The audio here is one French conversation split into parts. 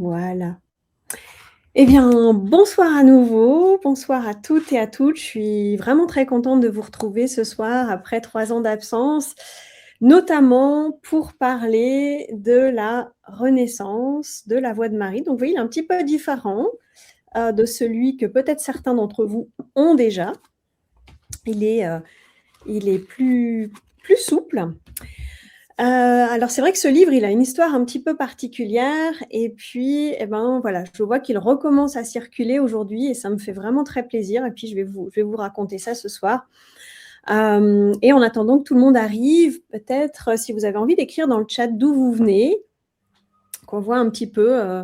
Voilà. Eh bien, bonsoir à nouveau, bonsoir à toutes et à toutes. Je suis vraiment très contente de vous retrouver ce soir après 3 ans d'absence, notamment pour parler de la renaissance de la Voix de Marie. Donc, vous voyez, il est un petit peu différent de celui que peut-être certains d'entre vous ont déjà. Il est plus souple. Alors c'est vrai que ce livre, il a une histoire un petit peu particulière et puis, eh ben, voilà, je vois qu'il recommence à circuler aujourd'hui et ça me fait vraiment très plaisir et puis je vais vous raconter ça ce soir. Et en attendant que tout le monde arrive, peut-être, si vous avez envie d'écrire dans le chat d'où vous venez, qu'on voit un petit peu,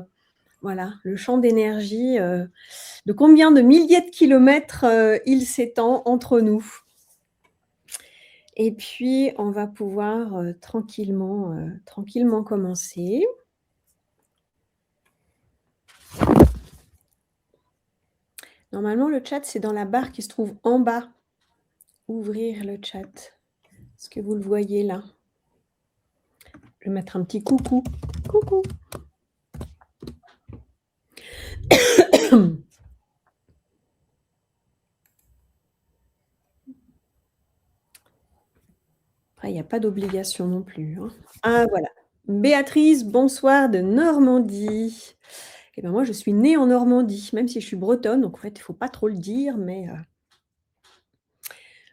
voilà, le champ d'énergie, de combien de milliers de kilomètres, il s'étend entre nous. Et puis on va pouvoir, tranquillement commencer. Normalement, le chat, c'est dans la barre qui se trouve en bas. Ouvrir le chat. Est-ce que vous le voyez là? Je vais mettre un petit coucou. Coucou. Après, il n'y a pas d'obligation non plus, hein. Ah voilà. Béatrice, bonsoir de Normandie. Eh ben moi, je suis née en Normandie, même si je suis bretonne, donc en fait, il ne faut pas trop le dire, mais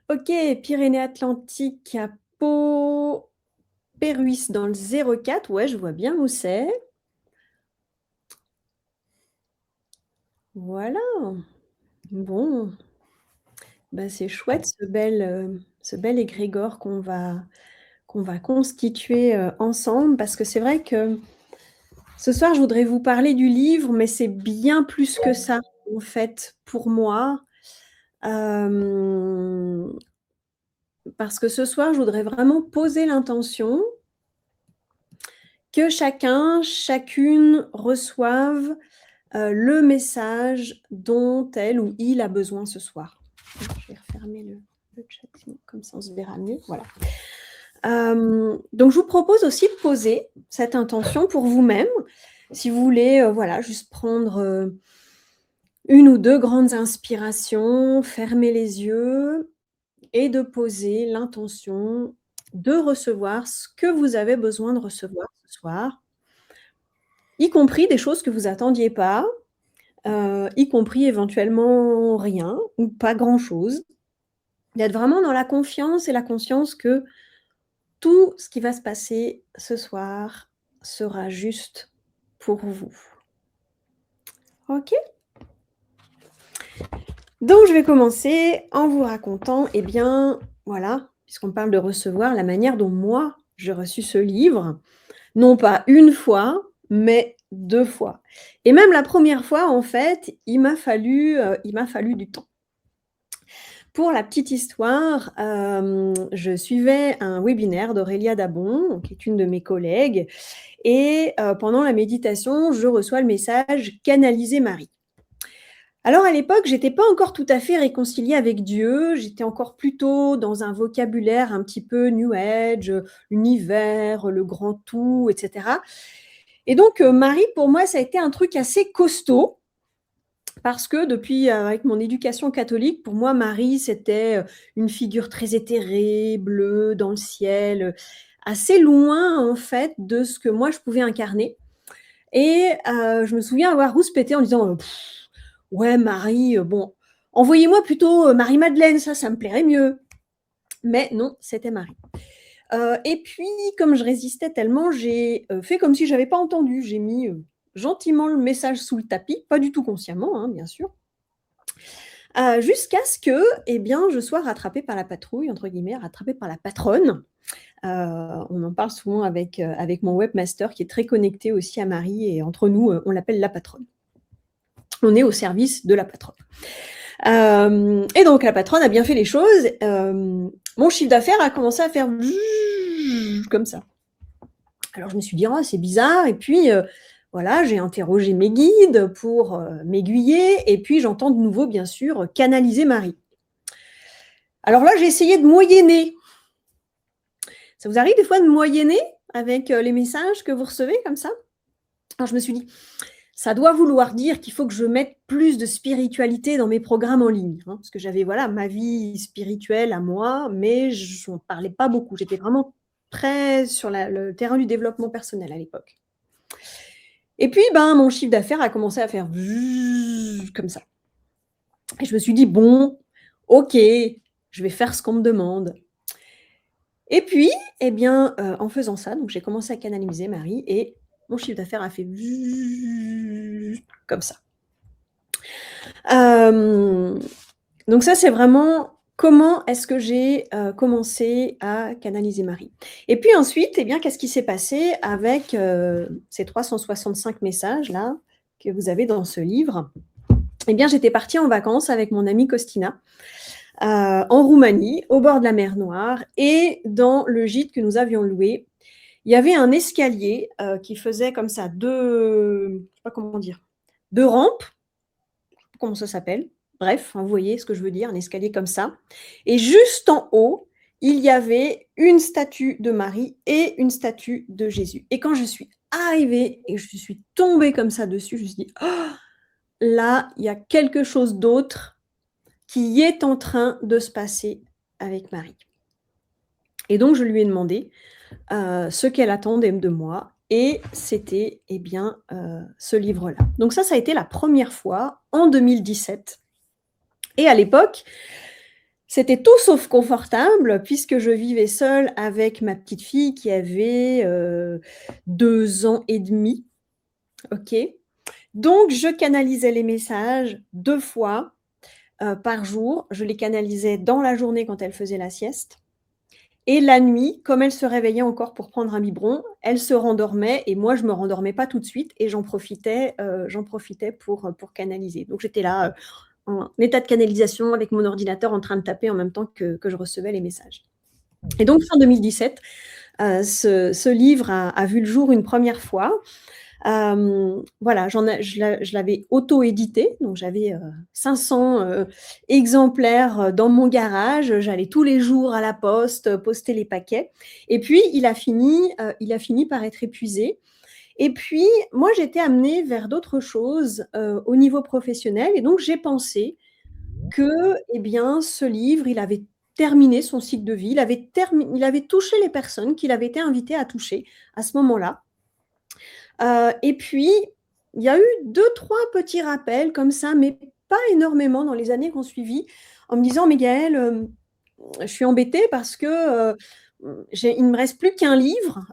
OK, Pyrénées-Atlantiques à Pau, Péruis dans le 04. Ouais, je vois bien où c'est. Voilà. Bon. Bah, c'est chouette ce bel égrégore qu'on va constituer, ensemble parce que c'est vrai que ce soir, je voudrais vous parler du livre, mais c'est bien plus que ça, en fait, pour moi. Hem, Parce que ce soir, je voudrais vraiment poser l'intention que chacun, chacune reçoive, le message dont elle ou il a besoin ce soir. Je vais refermer le chat, comme ça on se verra mieux. Voilà. Donc je vous propose aussi de poser cette intention pour vous-même. Si vous voulez, voilà, juste prendre, 1 ou 2 grandes inspirations, fermer les yeux et de poser l'intention de recevoir ce que vous avez besoin de recevoir ce soir, y compris des choses que vous attendiez pas, y compris éventuellement rien ou pas grand-chose. D'être vraiment dans la confiance et la conscience que tout ce qui va se passer ce soir sera juste pour vous. OK? Donc je vais commencer en vous racontant, eh bien, voilà, puisqu'on parle de recevoir, la manière dont moi j'ai reçu ce livre, non pas 1 fois, mais 2 fois. Et même la première fois, en fait, il m'a fallu du temps. Pour la petite histoire, je suivais un webinaire d'Aurélia Dabon, qui est une de mes collègues et pendant la méditation, je reçois le message: «Canaliser Marie». Alors à l'époque, j'étais pas encore tout à fait réconciliée avec Dieu, j'étais encore plutôt dans un vocabulaire un petit peu new age, l'univers, le grand tout et cetera et donc Marie, pour moi, ça a été un truc assez costaud parce que depuis, avec mon éducation catholique, pour moi, Marie, c'était, une figure très éthérée, bleue, dans le ciel, assez loin, en fait, de ce que moi je pouvais incarner et je me souviens avoir rouspété en disant: Ouais, Marie, bon, envoyez-moi plutôt, Marie-Madeleine, ça me plairait mieux». Mais non, c'était Marie. Et puis comme je résistais tellement, j'ai, fait comme si j'avais pas entendu. J'ai mis, gentiment le message sous le tapis, pas du tout consciemment, hein, bien sûr, jusqu'à ce que, eh bien, je sois «rattrapée par la patrouille», entre guillemets, rattrapée par la patronne. On en parle souvent avec mon webmaster qui est très connecté aussi à Marie et entre nous, on l'appelle la patronne. On est au service de la patronne. Et donc la patronne a bien fait les choses. Mon chiffre d'affaires a commencé à faire comme ça. Alors je me suis dit: «Oh, c'est bizarre» et puis, voilà, j'ai interrogé mes guides pour, m'aiguiller et puis j'entends de nouveau, bien sûr, canaliser Marie. Alors là, j'ai essayé de moyenner. Ça vous arrive des fois de moyenner avec, les messages que vous recevez comme ça? Alors je me suis dit: ça doit vouloir dire qu'il faut que je mette plus de spiritualité dans mes programmes en ligne, hein, parce que j'avais, voilà, ma vie spirituelle à moi, mais je n'en parlais pas beaucoup. J'étais vraiment très sur le terrain du développement personnel à l'époque. Et puis, ben, mon chiffre d'affaires a commencé à faire comme ça. Et je me suis dit: «Bon, OK, je vais faire ce qu'on me demande». Et puis, eh bien, en faisant ça, donc j'ai commencé à canaliser Marie et mon chiffre d'affaires a fait comme ça. Hem, donc ça, c'est vraiment comment est-ce que j'ai, commencé à canaliser Marie. Et puis ensuite, eh bien, qu'est-ce qui s'est passé avec, ces 365 messages-là que vous avez dans ce livre? Eh bien, j'étais partie en vacances avec mon amie Costina, en Roumanie, au bord de la mer Noire et dans le gîte que nous avions loué, il y avait un escalier, qui faisait comme ça 2, je sais pas comment dire, 2 rampes, comment ça s'appelle. Bref, hein, vous voyez ce que je veux dire, un escalier comme ça et juste en haut, il y avait une statue de Marie et une statue de Jésus et quand je suis arrivée et je suis tombée comme ça dessus, je me suis dit: «Oh, là, il y a quelque chose d'autre qui est en train de se passer avec Marie». Et donc je lui ai demandé, ce qu'elle attendait de moi et c'était, eh bien, ce livre-là. Donc ça a été la première fois en 2017 et à l'époque, c'était tout sauf confortable puisque je vivais seule avec ma petite fille qui avait, 2 ans et demi, OK? Donc je canalisais les messages 2 fois, par jour. Je les canalisais dans la journée quand elle faisait la sieste et la nuit, comme elle se réveillait encore pour prendre un biberon, elle se rendormait et moi je me rendormais pas tout de suite et j'en profitais pour canaliser. Donc j'étais là, en état de canalisation avec mon ordinateur en train de taper en même temps que je recevais les messages. Et donc fin 2017, ce livre a vu le jour une première fois. Voilà, je l'avais auto-édité, donc j'avais, 500, exemplaires, dans mon garage. J'allais tous les jours à la poste, poster les paquets et puis il a fini par être épuisé et puis moi j'étais amenée vers d'autres choses, au niveau professionnel et donc j'ai pensé que, eh bien, ce livre, il avait terminé son cycle de vie. Il avait touché les personnes qu'il avait été invité à toucher à ce moment-là. Et puis, il y a eu deux-trois petits rappels comme ça, mais pas énormément dans les années qui ont suivi, en me disant: «Mais Gaëlle, je suis embêtée parce que, il ne me reste plus qu'un livre,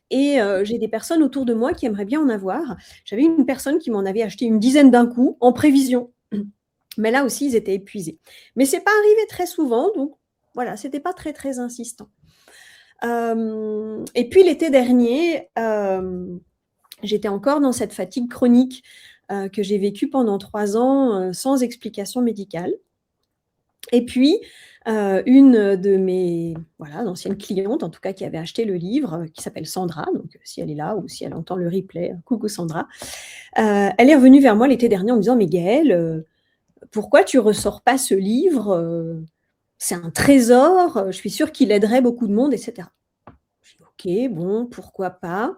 et j'ai des personnes autour de moi qui aimeraient bien en avoir». J'avais une personne qui m'en avait acheté une dizaine d'un coup, en prévision. Mais là aussi, ils étaient épuisés. Mais c'est pas arrivé très souvent, donc voilà, c'était pas très, très insistant. Et puis l'été dernier, j'étais encore dans cette fatigue chronique, que j'ai vécue pendant 3 ans, sans explication médicale. Et puis, une de mes, voilà, d'anciennes clientes, en tout cas, qui avait acheté le livre, qui s'appelle Sandra, donc si elle est là ou si elle entend le replay, coucou Sandra. Elle est revenue vers moi l'été dernier en me disant: «Mais Gaëlle, pourquoi tu ressors pas ce livre? C'est un trésor, je suis sûre qu'il aiderait beaucoup de monde» et cetera. Je dis: «OK, bon, pourquoi pas».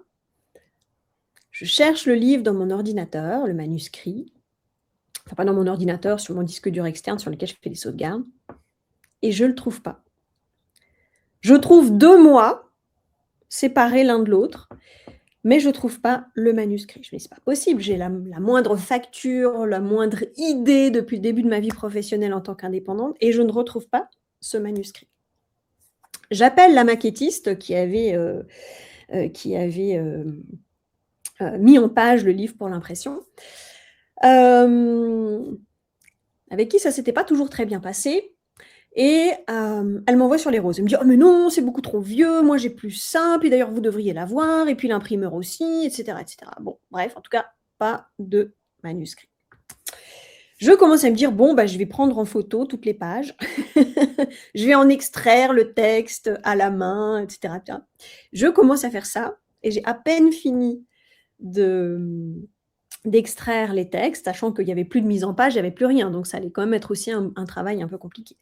Je cherche le livre dans mon ordinateur, le manuscrit, enfin pas dans mon ordinateur, sur mon disque dur externe sur lequel je fais des sauvegardes et je le trouve pas. Je trouve 2 mois séparés l'un de l'autre, mais je trouve pas le manuscrit. Je me dis: «C'est pas possible, j'ai la moindre facture, la moindre idée depuis le début de ma vie professionnelle en tant qu'indépendante et je ne retrouve pas ce manuscrit». J'appelle la maquettiste qui avait, mis en page le livre pour l'impression, hem, avec qui ça s'était pas toujours très bien passé et elle m'envoie sur les roses. Elle me dit: «Oh mais non, c'est beaucoup trop vieux, moi j'ai plus ça, puis d'ailleurs vous devriez l'avoir et puis l'imprimeur aussi» et cetera et cetera. Bon, bref, en tout cas, pas de manuscrit. Je commence à me dire: «Bon, bah, je vais prendre en photo toutes les pages. Je vais en extraire le texte à la main et cetera et cetera». Je commence à faire ça et j'ai à peine fini de, d'extraire les textes, sachant qu'il y avait plus de mise en page, il y avait plus rien, donc ça allait quand même être aussi un travail un peu compliqué.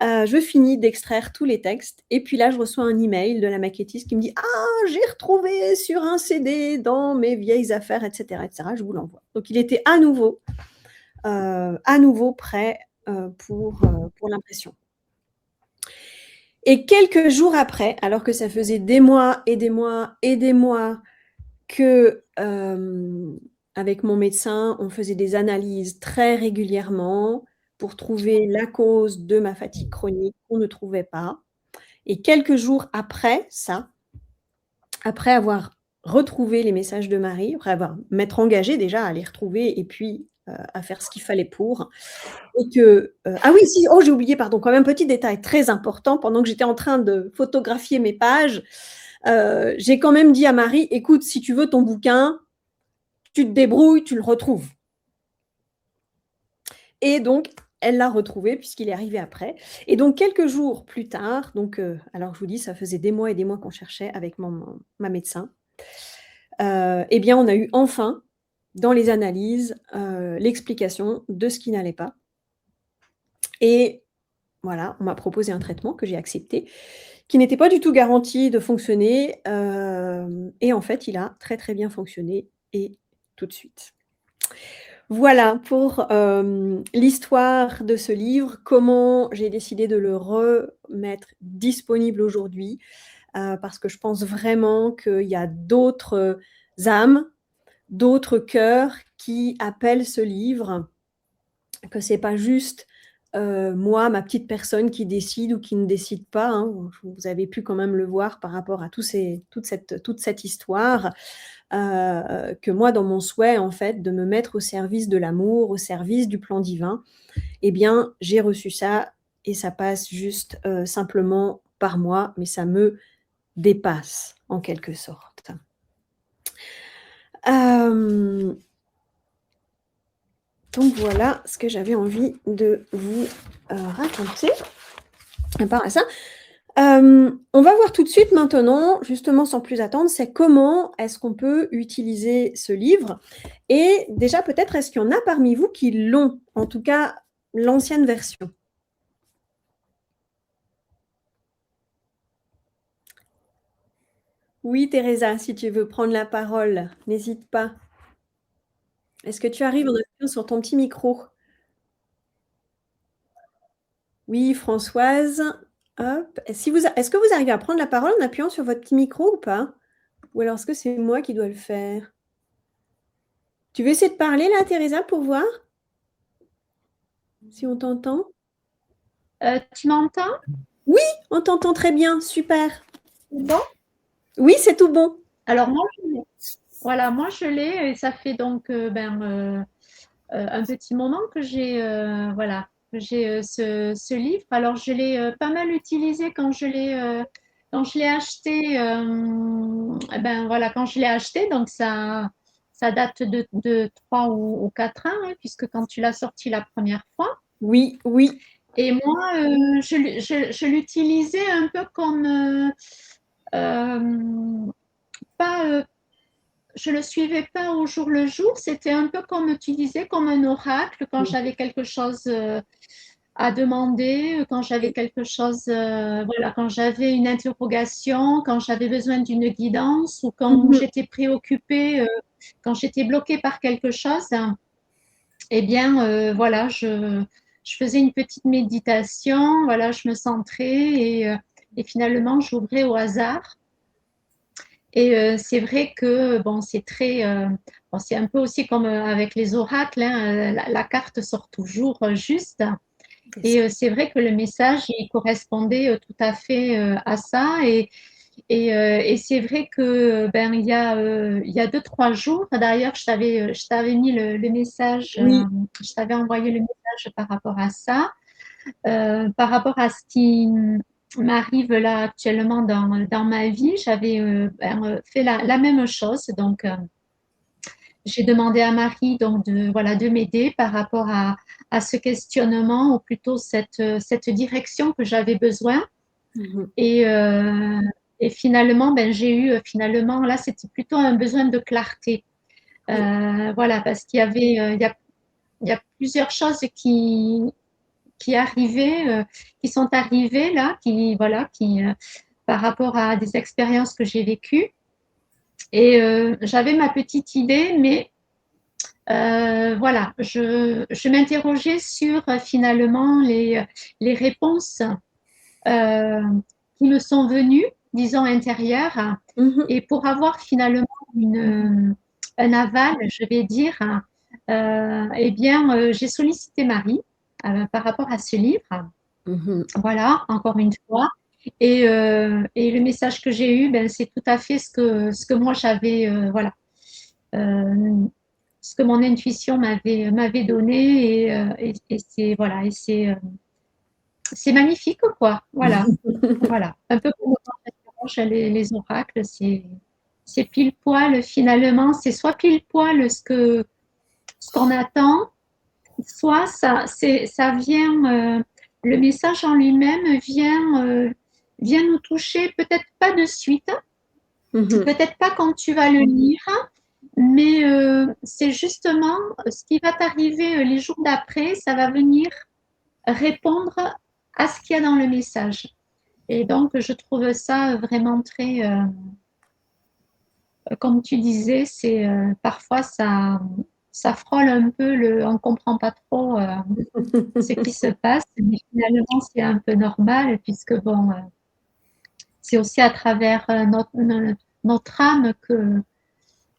Je finis d'extraire tous les textes et puis là, je reçois un email de la maquettiste qui me dit: «Ah, j'ai retrouvé sur un CD dans mes vieilles affaires» et cetera, je vous l'envoie. Donc il était à nouveau prêt, pour l'impression. Et quelques jours après, alors que ça faisait des mois et des mois et des mois que, avec mon médecin, on faisait des analyses très régulièrement pour trouver la cause de ma fatigue chronique, on ne trouvait pas. Et quelques jours après ça, après avoir retrouvé les messages de Marie, après avoir m'être engagée déjà à les retrouver et puis, à faire ce qu'il fallait pour et que, ah oui si, oh j'ai oublié pardon, quand même petit détail très important, pendant que j'étais en train de photographier mes pages, j'ai quand même dit à Marie: «Écoute, si tu veux ton bouquin, tu te débrouilles, tu le retrouves». Et donc, elle l'a retrouvé puisqu'il est arrivé après. Et donc quelques jours plus tard, donc, alors je vous dis, ça faisait des mois et des mois qu'on cherchait avec ma médecin. Et bien, on a eu enfin, dans les analyses, l'explication de ce qui n'allait pas. Et voilà, on m'a proposé un traitement que j'ai accepté, qui n'était pas du tout garanti de fonctionner, et en fait, il a très, très bien fonctionné et tout de suite. Voilà pour, l'histoire de ce livre, comment j'ai décidé de le remettre disponible aujourd'hui, parce que je pense vraiment qu'il y a d'autres âmes, d'autres cœurs qui appellent ce livre, que c'est pas juste, moi, ma petite personne qui décide ou qui ne décide pas, hein. Vous avez pu quand même le voir par rapport à toute cette histoire. Que moi, dans mon souhait, en fait, de me mettre au service de l'amour, au service du plan divin, eh bien, j'ai reçu ça et ça passe juste, simplement par moi, mais ça me dépasse en quelque sorte. Hem, donc voilà ce que j'avais envie de vous, raconter par rapport à ça. On va voir tout de suite maintenant, justement sans plus attendre, c'est comment est-ce qu'on peut utiliser ce livre? Et déjà peut-être est-ce qu'il y en a parmi vous qui l'ont? En tout cas, l'ancienne version? Oui, Teresa, si tu veux prendre la parole, n'hésite pas. Est-ce que tu arrives en appuyant sur ton petit micro? Oui, Françoise, hop. Est-ce que vous arrivez à prendre la parole en appuyant sur votre petit micro ou pas? Ou alors est-ce que c'est moi qui dois le faire? Tu veux essayer de parler là, Teresa, pour voir si on t'entend? Tu m'entends? Oui, on t'entend très bien, super. Bon. Oui, c'est tout bon. Alors moi, voilà, moi je l'ai et ça fait donc un petit moment que j'ai voilà que j'ai ce livre. Alors je l'ai pas mal utilisé quand je l'ai acheté. Eh ben voilà, quand je l'ai acheté, donc ça date de 3 ou 4 ans, hein, puisque quand tu l'as sorti la première fois. Oui, oui. Et moi, je l'utilisais un peu comme euh, pas, je le suivais pas au jour le jour. C'était un peu comme tu disais, comme un oracle quand j'avais quelque chose à demander, quand j'avais quelque chose, voilà, quand j'avais une interrogation, quand j'avais besoin d'une guidance ou quand Mmh. j'étais préoccupée, quand j'étais bloquée par quelque chose. Eh bien, voilà, je faisais une petite méditation, voilà, je me centrais et finalement, j'ouvrais au hasard. Et c'est vrai que bon, c'est très, bon, c'est un peu aussi comme avec les oracles, hein, la carte sort toujours juste. C'est Et ça. c'est vrai que le message, il correspondait tout à fait à ça. Et c'est vrai que ben il y a 2, 3 jours, d'ailleurs, je t'avais mis le message, Oui. je t'avais envoyé le message par rapport à ça, par rapport à ce qui m'arrive là actuellement dans ma vie. J'avais fait la même chose. Donc, j'ai demandé à Marie donc de, voilà, de m'aider par rapport à ce questionnement ou plutôt cette direction que j'avais besoin. Mmh. Et, euh, et finalement, ben, j'ai eu, finalement, là, c'était plutôt un besoin de clarté. Oui. Voilà, parce qu'il y avait, il y a plusieurs choses qui sont arrivées là, par rapport à des expériences que j'ai vécues. Et j'avais ma petite idée, mais voilà, je m'interrogeais sur finalement les réponses euh, qui me sont venues, disons intérieures, et pour avoir finalement un aval, je vais dire, eh bien, j'ai sollicité Marie par rapport à ce livre. Voilà, encore une fois. Et le message que j'ai eu, ben, c'est tout à fait ce que moi j'avais, voilà, euh, ce que mon intuition m'avait donné. Et c'est voilà, et c'est magnifique, quoi. Voilà, voilà. Un peu comme les oracles, c'est pile poil finalement, c'est soit pile poil ce qu'on attend, soit ça vient, le message en lui-même vient nous toucher, peut-être pas de suite, peut-être pas quand tu vas le lire, mais c'est justement ce qui va t'arriver les jours d'après, ça va venir répondre à ce qu'il y a dans le message. Et donc, je trouve ça vraiment très, comme tu disais, c'est parfois ça frôle un peu on comprend pas trop ce qui se passe, mais finalement c'est un peu normal puisque bon, c'est aussi à travers notre âme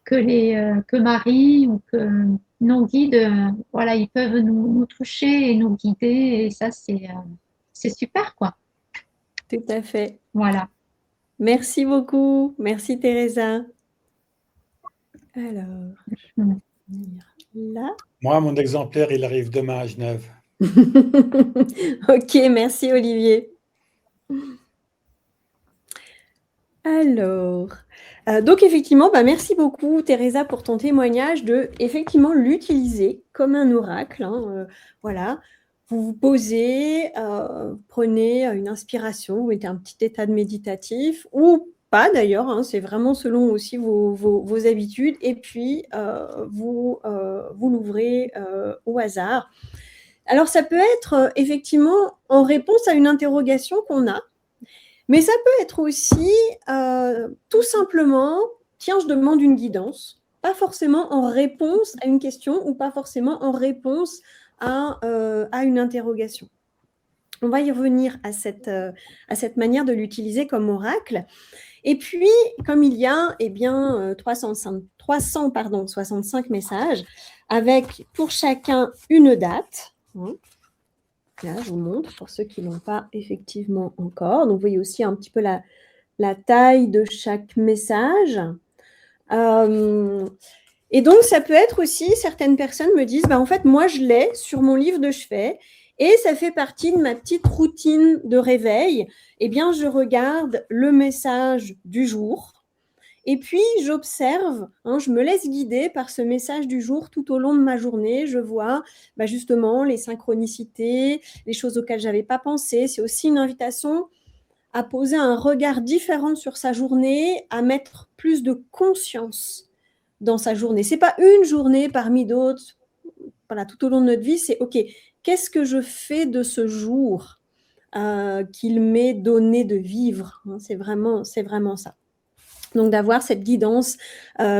que Marie ou que nos guides, voilà, ils peuvent nous toucher et nous guider et ça c'est super quoi. Tout à fait. Voilà. Merci beaucoup. Merci Teresa. Alors, je vais venir là. Moi, mon exemplaire, il arrive demain à Genève. Ok, merci Olivier. Alors, donc effectivement, merci beaucoup Teresa pour ton témoignage de effectivement l'utiliser comme un oracle. Voilà, vous vous posez, prenez une inspiration, vous mettez un petit état de méditatif ou pas d'ailleurs, c'est vraiment selon aussi vos habitudes et puis vous l'ouvrez au hasard. Alors ça peut être effectivement en réponse à une interrogation qu'on a. Mais ça peut être aussi tout simplement, tiens, je demande une guidance, pas forcément en réponse à une question ou pas forcément en réponse à une interrogation. On va y revenir à cette manière de l'utiliser comme oracle. Et puis, comme il y a 365 messages, avec pour chacun une date, là, je vous montre pour ceux qui ne l'ont pas effectivement encore. Donc, vous voyez aussi un petit peu la taille de chaque message. Et donc, ça peut être aussi, certaines personnes me disent, en fait, moi, je l'ai sur mon livre de chevet et ça fait partie de ma petite routine de réveil. Eh bien, je regarde le message du jour. Et puis, j'observe, je me laisse guider par ce message du jour tout au long de ma journée. Je vois justement les synchronicités, les choses auxquelles je n'avais pas pensé. C'est aussi une invitation à poser un regard différent sur sa journée, à mettre plus de conscience dans sa journée. Ce n'est pas une journée parmi d'autres. Voilà, tout au long de notre vie, c'est OK, qu'est-ce que je fais de ce jour qu'il m'est donné de vivre, c'est vraiment ça. Donc, d'avoir cette guidance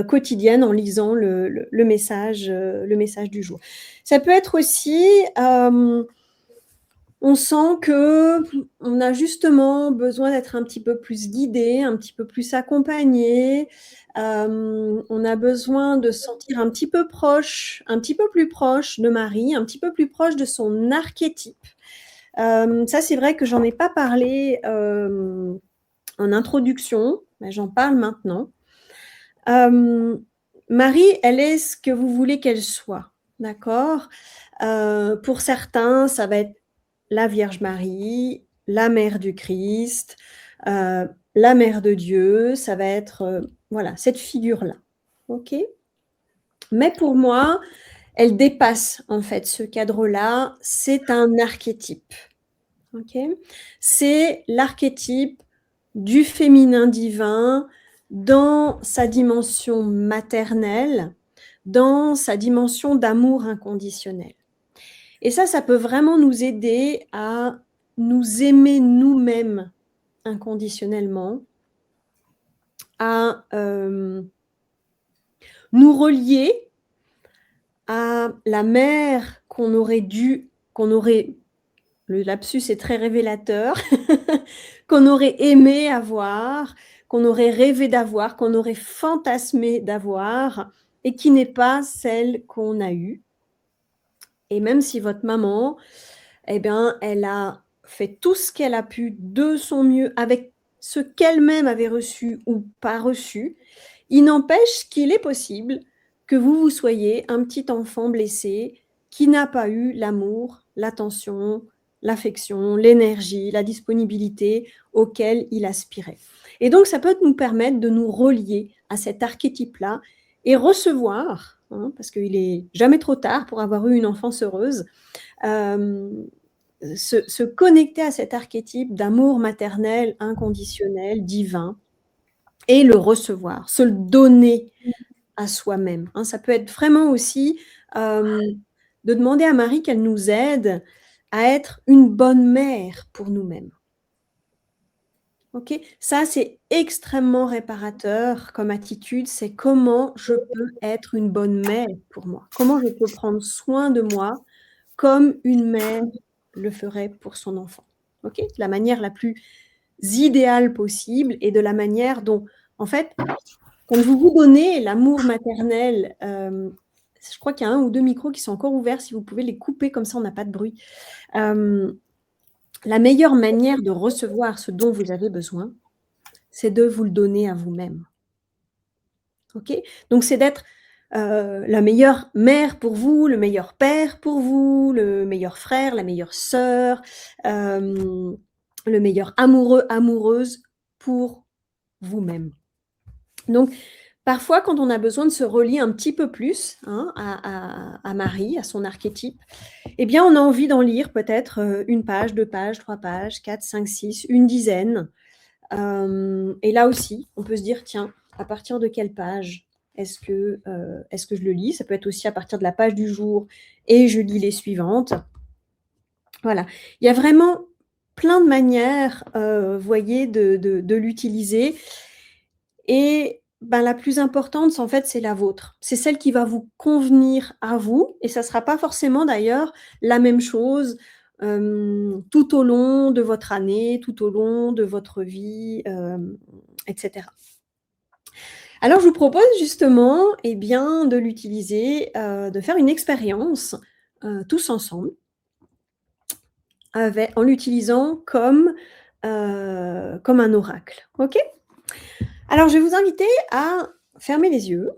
quotidienne en lisant le message du jour. Ça peut être aussi, on sent qu'on a justement besoin d'être un petit peu plus guidé, un petit peu plus accompagné. On a besoin de se sentir un petit peu plus proche de Marie, un petit peu plus proche de son archétype. Ça, c'est vrai que j'en ai pas parlé en introduction, mais j'en parle maintenant. Marie, elle est ce que vous voulez qu'elle soit, d'accord ? Pour certains, ça va être la Vierge Marie, la Mère du Christ, la Mère de Dieu, ça va être voilà, cette figure-là, ok ? Mais pour moi, elle dépasse en fait ce cadre-là, c'est un archétype, ok ? C'est l'archétype du féminin divin dans sa dimension maternelle, dans sa dimension d'amour inconditionnel. Et ça peut vraiment nous aider à nous aimer nous-mêmes inconditionnellement, à nous relier à la mère le lapsus est très révélateur, qu'on aurait aimé avoir, qu'on aurait rêvé d'avoir, qu'on aurait fantasmé d'avoir et qui n'est pas celle qu'on a eue. Et même si votre maman, eh bien, elle a fait tout ce qu'elle a pu de son mieux avec ce qu'elle-même avait reçu ou pas reçu, il n'empêche qu'il est possible que vous soyez un petit enfant blessé qui n'a pas eu l'amour, l'attention, l'affection, l'énergie, la disponibilité auquel il aspirait. Et donc, ça peut nous permettre de nous relier à cet archétype-là et recevoir, parce qu'il n'est jamais trop tard pour avoir eu une enfance heureuse, se connecter à cet archétype d'amour maternel, inconditionnel, divin, et le recevoir, se le donner à soi-même. Ça peut être vraiment aussi de demander à Marie qu'elle nous aide à être une bonne mère pour nous-mêmes. Ok, ça c'est extrêmement réparateur comme attitude, c'est comment je peux être une bonne mère pour moi, comment je peux prendre soin de moi comme une mère le ferait pour son enfant. Ok, de la manière la plus idéale possible et de la manière dont, en fait, quand vous donnez l'amour maternel, je crois qu'il y a 1 ou 2 micros qui sont encore ouverts, si vous pouvez les couper, comme ça on n'a pas de bruit. La meilleure manière de recevoir ce dont vous avez besoin, c'est de vous le donner à vous-même. Ok ? Donc c'est d'être la meilleure mère pour vous, le meilleur père pour vous, le meilleur frère, la meilleure sœur, le meilleur amoureux, amoureuse pour vous-même. Donc, parfois, quand on a besoin de se relier un petit peu plus à Marie, à son archétype, eh bien, on a envie d'en lire peut-être 1 page, 2 pages, 3 pages, 4, 5, 6, une dizaine. Et là aussi, on peut se dire, tiens, à partir de quelle page est-ce que je le lis ? Ça peut être aussi à partir de la page du jour et je lis les suivantes. Voilà. Il y a vraiment plein de manières, voyez, de l'utiliser. Et la plus importante, en fait, c'est la vôtre. C'est celle qui va vous convenir à vous et ça ne sera pas forcément d'ailleurs la même chose tout au long de votre année, tout au long de votre vie, etc. Alors, je vous propose justement de l'utiliser, de faire une expérience tous ensemble en l'utilisant comme un oracle. OK ? Alors, je vais vous inviter à fermer les yeux,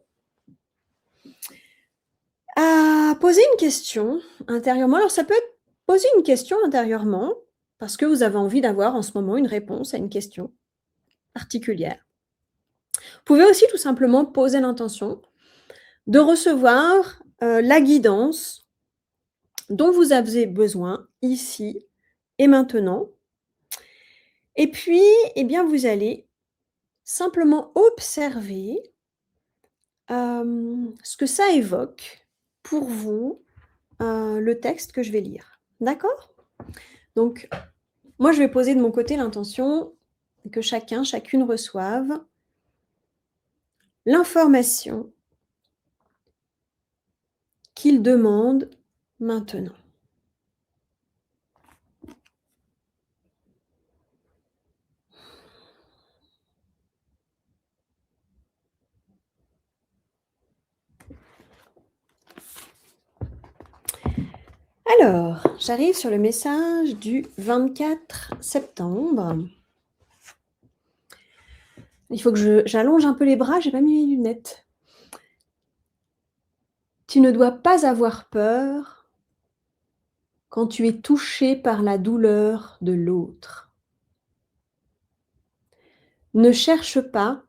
à poser une question intérieurement. Alors, ça peut être poser une question intérieurement parce que vous avez envie d'avoir en ce moment une réponse à une question particulière. Vous pouvez aussi tout simplement poser l'intention de recevoir la guidance dont vous avez besoin ici et maintenant. Et puis, vous allez simplement observer ce que ça évoque pour vous, le texte que je vais lire. D'accord ? Donc, moi, je vais poser de mon côté l'intention que chacune reçoive l'information qu'il demande maintenant. Alors, j'arrive sur le message du 24 septembre. Il faut que j'allonge un peu les bras, j'ai pas mis les lunettes. Tu ne dois pas avoir peur quand tu es touché par la douleur de l'autre. Ne cherche pas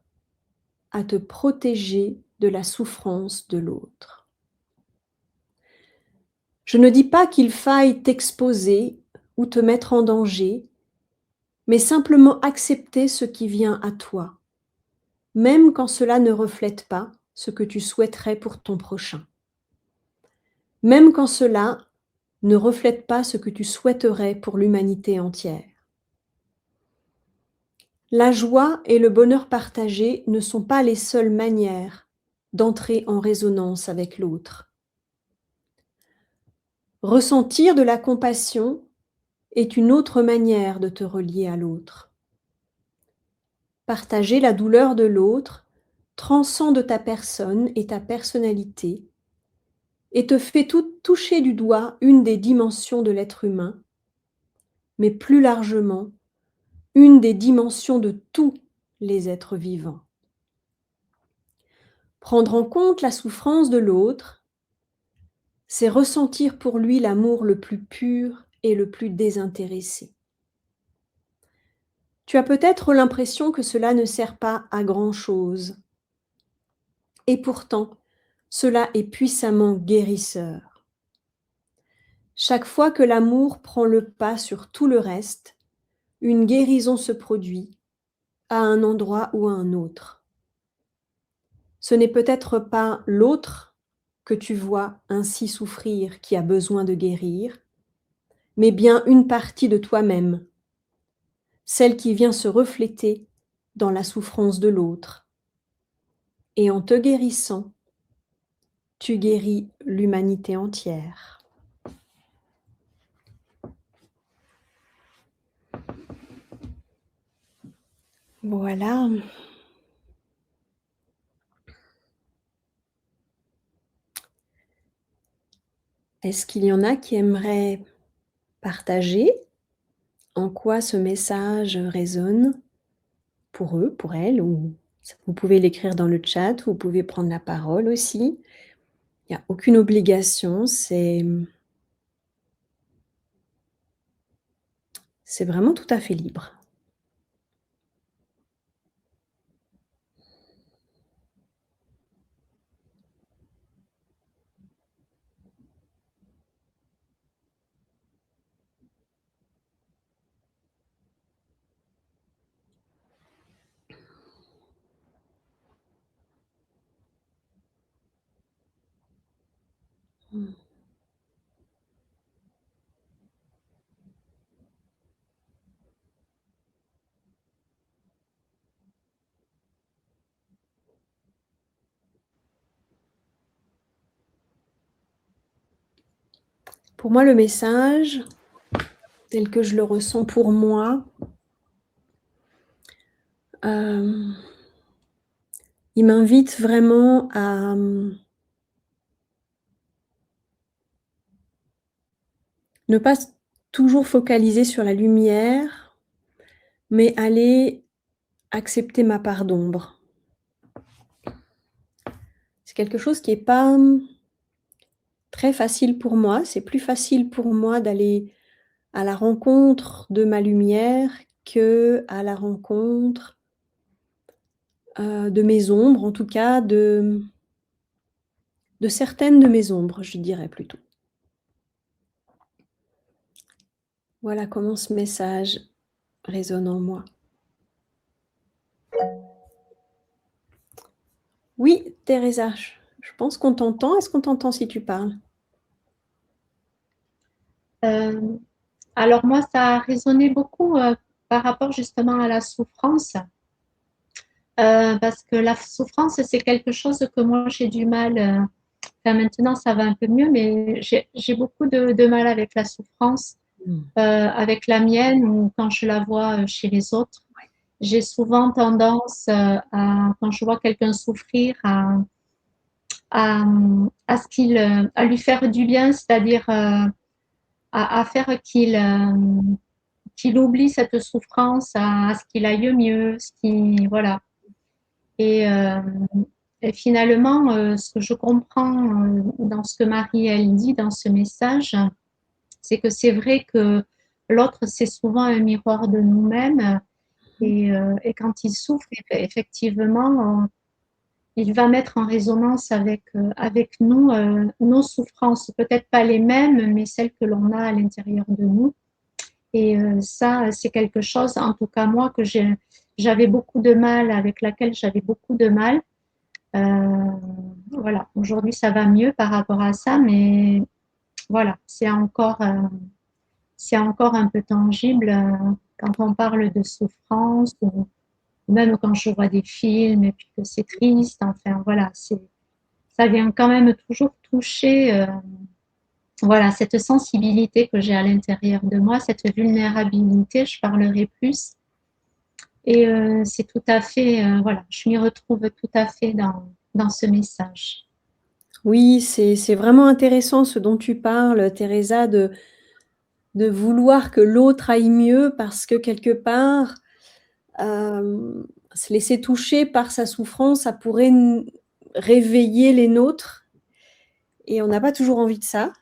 à te protéger de la souffrance de l'autre. Je ne dis pas qu'il faille t'exposer ou te mettre en danger, mais simplement accepter ce qui vient à toi, même quand cela ne reflète pas ce que tu souhaiterais pour ton prochain, même quand cela ne reflète pas ce que tu souhaiterais pour l'humanité entière. La joie et le bonheur partagé ne sont pas les seules manières d'entrer en résonance avec l'autre. Ressentir de la compassion est une autre manière de te relier à l'autre. Partager la douleur de l'autre transcende ta personne et ta personnalité et te fait toucher du doigt une des dimensions de l'être humain, mais plus largement, une des dimensions de tous les êtres vivants. Prendre en compte la souffrance de l'autre, c'est ressentir pour lui l'amour le plus pur et le plus désintéressé. Tu as peut-être l'impression que cela ne sert pas à grand-chose. Et pourtant, cela est puissamment guérisseur. Chaque fois que l'amour prend le pas sur tout le reste, une guérison se produit à un endroit ou à un autre. Ce n'est peut-être pas l'autre que tu vois ainsi souffrir qui a besoin de guérir, mais bien une partie de toi-même, celle qui vient se refléter dans la souffrance de l'autre. Et en te guérissant, tu guéris l'humanité entière. Voilà. Est-ce qu'il y en a qui aimeraient partager en quoi ce message résonne pour eux, pour elles, ou vous pouvez l'écrire dans le chat, vous pouvez prendre la parole aussi. Il n'y a aucune obligation, c'est vraiment tout à fait libre. Pour moi, le message, tel que je le ressens pour moi, il m'invite vraiment à ne pas toujours focaliser sur la lumière, mais aller accepter ma part d'ombre. C'est quelque chose qui n'est pas très facile pour moi. C'est plus facile pour moi d'aller à la rencontre de ma lumière qu'à la rencontre de mes ombres, en tout cas de certaines de mes ombres, je dirais plutôt. Voilà comment ce message résonne en moi. Oui, Teresa, je pense qu'on t'entend. Est-ce qu'on t'entend si tu parles? Alors moi, ça a résonné beaucoup par rapport justement à la souffrance. Parce que la souffrance, c'est quelque chose que moi j'ai du mal. Enfin, maintenant, ça va un peu mieux, mais j'ai beaucoup de mal avec la souffrance, avec la mienne ou quand je la vois chez les autres. J'ai souvent tendance, quand je vois quelqu'un souffrir, à, à lui faire du bien, c'est-à-dire à faire qu'il oublie cette souffrance, à ce qu'il aille mieux, voilà. Et, euh, et finalement, ce que je comprends dans ce que Marie, elle dit dans ce message, c'est que c'est vrai que l'autre, c'est souvent un miroir de nous-mêmes. Et quand il souffre, effectivement, il va mettre en résonance avec nous nos souffrances. Peut-être pas les mêmes, mais celles que l'on a à l'intérieur de nous. Et ça, c'est quelque chose, en tout cas moi, que j'avais beaucoup de mal, avec laquelle j'avais beaucoup de mal. Voilà, aujourd'hui ça va mieux par rapport à ça, mais voilà, c'est encore un peu tangible quand on parle de souffrance ou même quand je vois des films et puis que c'est triste. Enfin, voilà, ça vient quand même toujours toucher voilà, cette sensibilité que j'ai à l'intérieur de moi, cette vulnérabilité, je parlerai plus. Et c'est tout à fait, voilà, je m'y retrouve tout à fait dans ce message. Oui, c'est vraiment intéressant ce dont tu parles, Teresa, de vouloir que l'autre aille mieux parce que quelque part, se laisser toucher par sa souffrance, ça pourrait réveiller les nôtres et on n'a pas toujours envie de ça.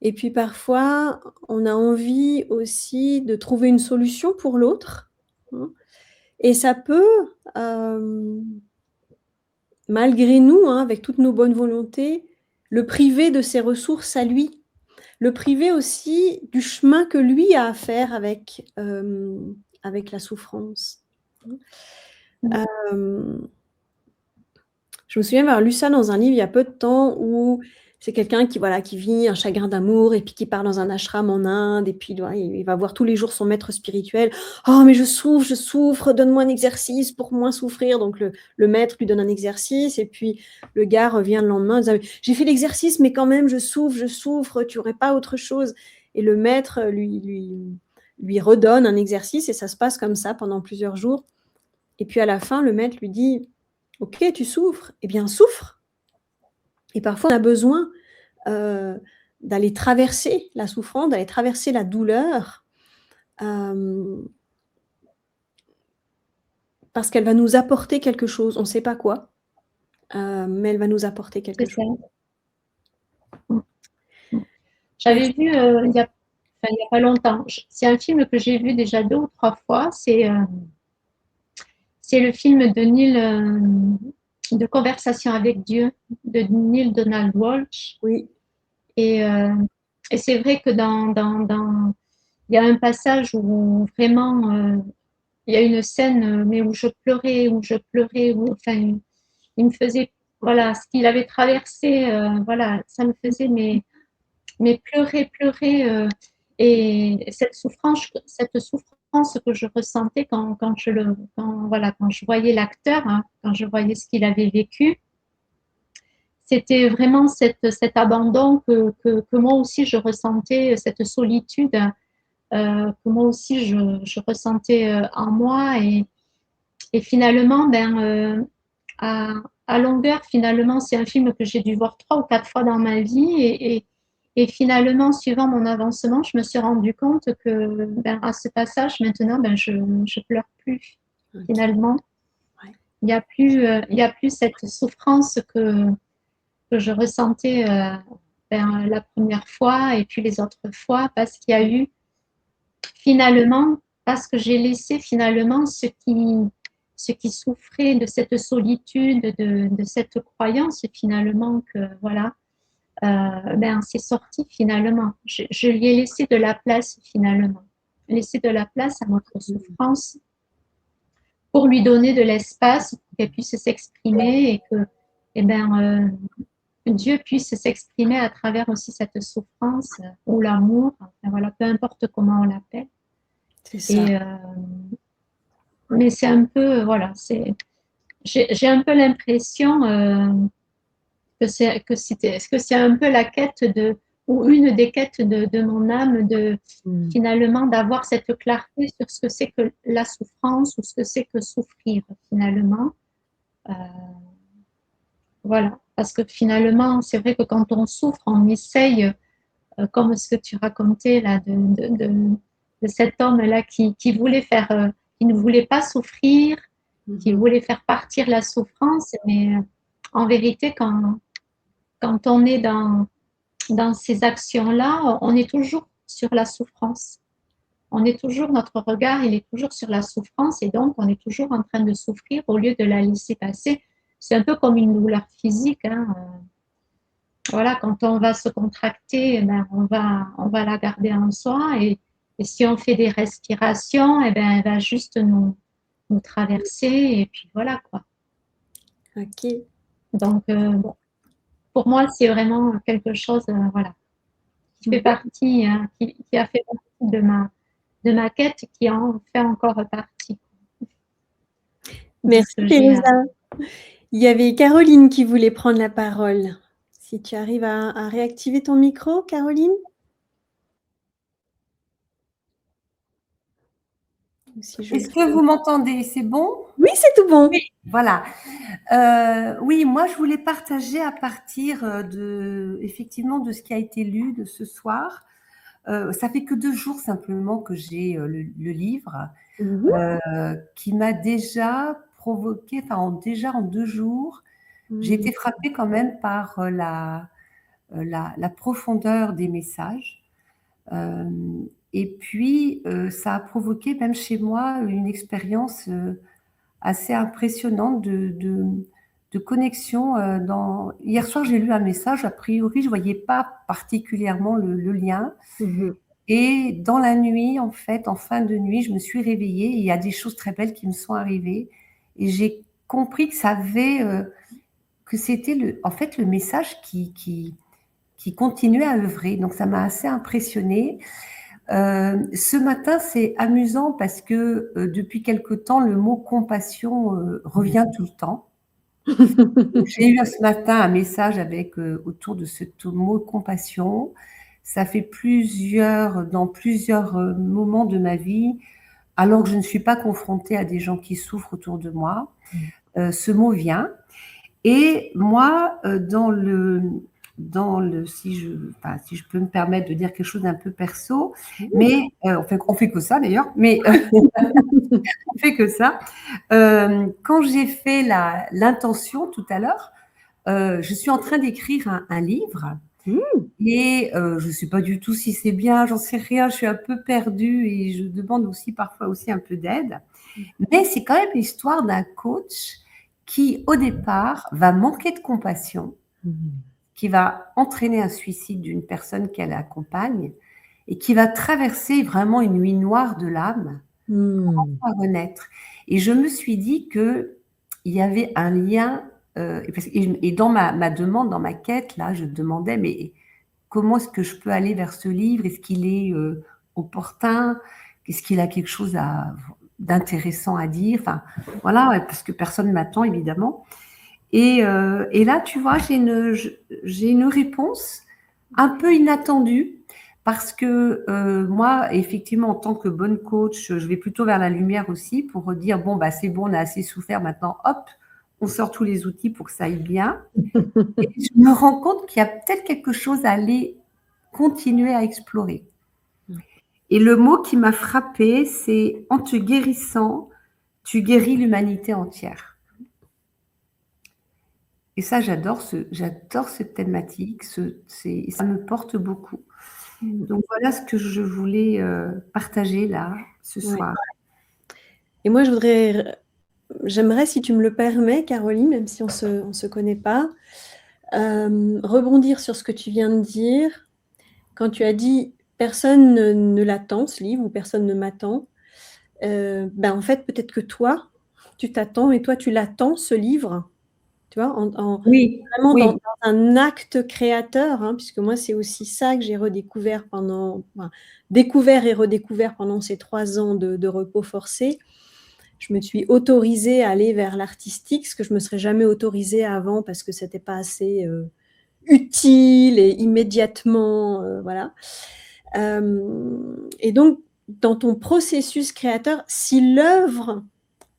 Et puis parfois, on a envie aussi de trouver une solution pour l'autre. Hein. Et ça peut, malgré nous, hein, avec toutes nos bonnes volontés, le priver de ses ressources à lui. Le priver aussi du chemin que lui a à faire avec la souffrance. Je me souviens avoir lu ça dans un livre il y a peu de temps où c'est quelqu'un qui, voilà, qui vit un chagrin d'amour et puis qui part dans un ashram en Inde et puis il va voir tous les jours son maître spirituel. Oh, mais je souffre, donne-moi un exercice pour moins souffrir. Donc le maître lui donne un exercice et puis le gars revient le lendemain en disant, j'ai fait l'exercice, mais quand même, je souffre, tu n'aurais pas autre chose. Et le maître lui redonne un exercice et ça se passe comme ça pendant plusieurs jours. Et puis à la fin, le maître lui dit, ok, tu souffres, eh bien souffre. Et parfois, on a besoin d'aller traverser la souffrance, d'aller traverser la douleur, parce qu'elle va nous apporter quelque chose. On ne sait pas quoi, mais elle va nous apporter quelque chose. J'avais vu il y a pas longtemps, c'est un film que j'ai vu déjà 2 ou 3 fois, c'est le film de de Conversation avec Dieu, de Neil Donald Walsh. Oui. Et c'est vrai que il y a un passage où vraiment, il y a une scène, mais où je pleurais, enfin, il me faisait, voilà, ce qu'il avait traversé, voilà, ça me faisait, mais pleurer. Et cette souffrance que je ressentais voilà, quand je voyais l'acteur, hein, quand je voyais ce qu'il avait vécu, c'était vraiment cet abandon que moi aussi je ressentais, cette solitude que moi aussi je ressentais en moi. Et finalement, à, à longueur, finalement, c'est un film que j'ai dû voir 3 ou 4 fois dans ma vie. Et finalement, suivant mon avancement, je me suis rendu compte que à ce passage, maintenant, je pleure plus. Okay. Finalement, ouais. Il n'y a plus cette souffrance que je ressentais la première fois et puis les autres fois, parce qu'il y a eu finalement, parce que j'ai laissé finalement ce qui souffrait de cette solitude, de cette croyance finalement que voilà, c'est sorti finalement. Je lui ai laissé de la place finalement, laissé de la place à notre souffrance pour lui donner de l'espace pour qu'elle puisse s'exprimer et que Dieu puisse s'exprimer à travers aussi cette souffrance ou l'amour, enfin, voilà, peu importe comment on l'appelle. C'est ça. Et, mais c'est un peu, voilà, j'ai un peu l'impression que c'est un peu la quête ou une des quêtes de mon âme, finalement d'avoir cette clarté sur ce que c'est que la souffrance ou ce que c'est que souffrir finalement. Voilà, parce que finalement, c'est vrai que quand on souffre, on essaye, comme ce que tu racontais là, de cet homme-là qui voulait qui ne voulait pas souffrir, qui voulait faire partir la souffrance, mais en vérité, quand on est dans ces actions-là, on est toujours sur la souffrance. Notre regard, il est toujours sur la souffrance et donc on est toujours en train de souffrir au lieu de la laisser passer. C'est un peu comme une douleur physique. Hein. Voilà, quand on va se contracter, on va la garder en soi et si on fait des respirations, elle va juste nous traverser et puis voilà quoi. Ok. Donc, bon, pour moi, c'est vraiment quelque chose, voilà. qui fait partie, qui a fait partie de ma quête, qui en fait encore partie. Merci Pérosa. Il y avait Caroline qui voulait prendre la parole. Si tu arrives à réactiver ton micro, Caroline. Est-ce que vous m'entendez? C'est bon? Oui, c'est tout bon. Oui, voilà. Oui, moi, je voulais partager à partir effectivement, de ce qui a été lu de ce soir. Ça fait que 2 jours simplement que j'ai le livre, qui m'a déjà provoqué, déjà en 2 jours, j'ai été frappée quand même par la profondeur des messages. Et puis, ça a provoqué même chez moi une expérience assez impressionnante de connexion. Hier soir, j'ai lu un message, a priori, je ne voyais pas particulièrement le lien. Et dans la nuit, en fait, en fin de nuit, je me suis réveillée et il y a des choses très belles qui me sont arrivées. Et j'ai compris que que c'était en fait le message qui continuait à œuvrer. Donc, ça m'a assez impressionnée. Ce matin, c'est amusant parce que depuis quelque temps, le mot compassion revient tout le temps. J'ai eu ce matin un message autour de ce mot compassion. Ça fait dans plusieurs moments de ma vie, alors que je ne suis pas confrontée à des gens qui souffrent autour de moi, ce mot vient. Et moi, si je peux me permettre de dire quelque chose d'un peu perso, mais on fait que ça d'ailleurs, mais on fait que ça. Quand j'ai fait l'intention tout à l'heure, je suis en train d'écrire un livre et je ne sais pas du tout si c'est bien, j'en sais rien, je suis un peu perdue et je demande aussi parfois un peu d'aide. Mais c'est quand même l'histoire d'un coach qui, au départ, va manquer de compassion, qui va entraîner un suicide d'une personne qu'elle accompagne et qui va traverser vraiment une nuit noire de l'âme pour enfin renaître. Et je me suis dit qu'il y avait un lien, et dans ma demande, dans ma quête, là, je demandais, mais comment est-ce que je peux aller vers ce livre? Est-ce qu'il est opportun? Est-ce qu'il a quelque chose d'intéressant à dire? Enfin, voilà, parce que personne ne m'attend, évidemment. Et là, tu vois, j'ai une réponse un peu inattendue parce que moi, effectivement, en tant que bonne coach, je vais plutôt vers la lumière aussi pour dire, bon, bah, c'est bon, on a assez souffert, maintenant, hop, on sort tous les outils pour que ça aille bien. Et je me rends compte qu'il y a peut-être quelque chose à aller continuer à explorer. Et le mot qui m'a frappée, c'est « en te guérissant, tu guéris l'humanité entière ». Et ça, j'adore cette thématique, ça me porte beaucoup. Donc voilà ce que je voulais partager là, ce soir. Et moi, j'aimerais, si tu me le permets, Caroline, même si on se connaît pas, rebondir sur ce que tu viens de dire. Quand tu as dit « personne ne l'attend, ce livre » ou « personne ne m'attend », en fait, peut-être que toi, tu t'attends et toi, tu l'attends, ce livre. Tu vois, vraiment dans un acte créateur, hein, puisque moi, c'est aussi ça que j'ai découvert et redécouvert pendant ces 3 ans de repos forcé. Je me suis autorisée à aller vers l'artistique, ce que je ne me serais jamais autorisée avant parce que ce n'était pas assez utile et immédiatement, voilà. Et donc, dans ton processus créateur, si l'œuvre,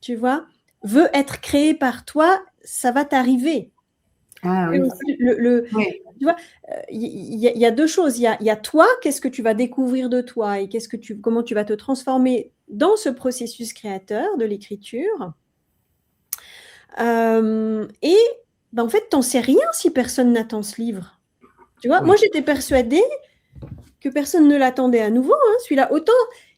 tu vois, veut être créée par toi, ça va t'arriver. Ah oui. Tu vois, il y a 2 choses. Il y a toi, qu'est-ce que tu vas découvrir de toi et comment tu vas te transformer dans ce processus créateur de l'écriture. Et en fait, tu n'en sais rien si personne n'attend ce livre. Tu vois, moi, j'étais persuadée que personne ne l'attendait à nouveau, hein, celui-là. Autant,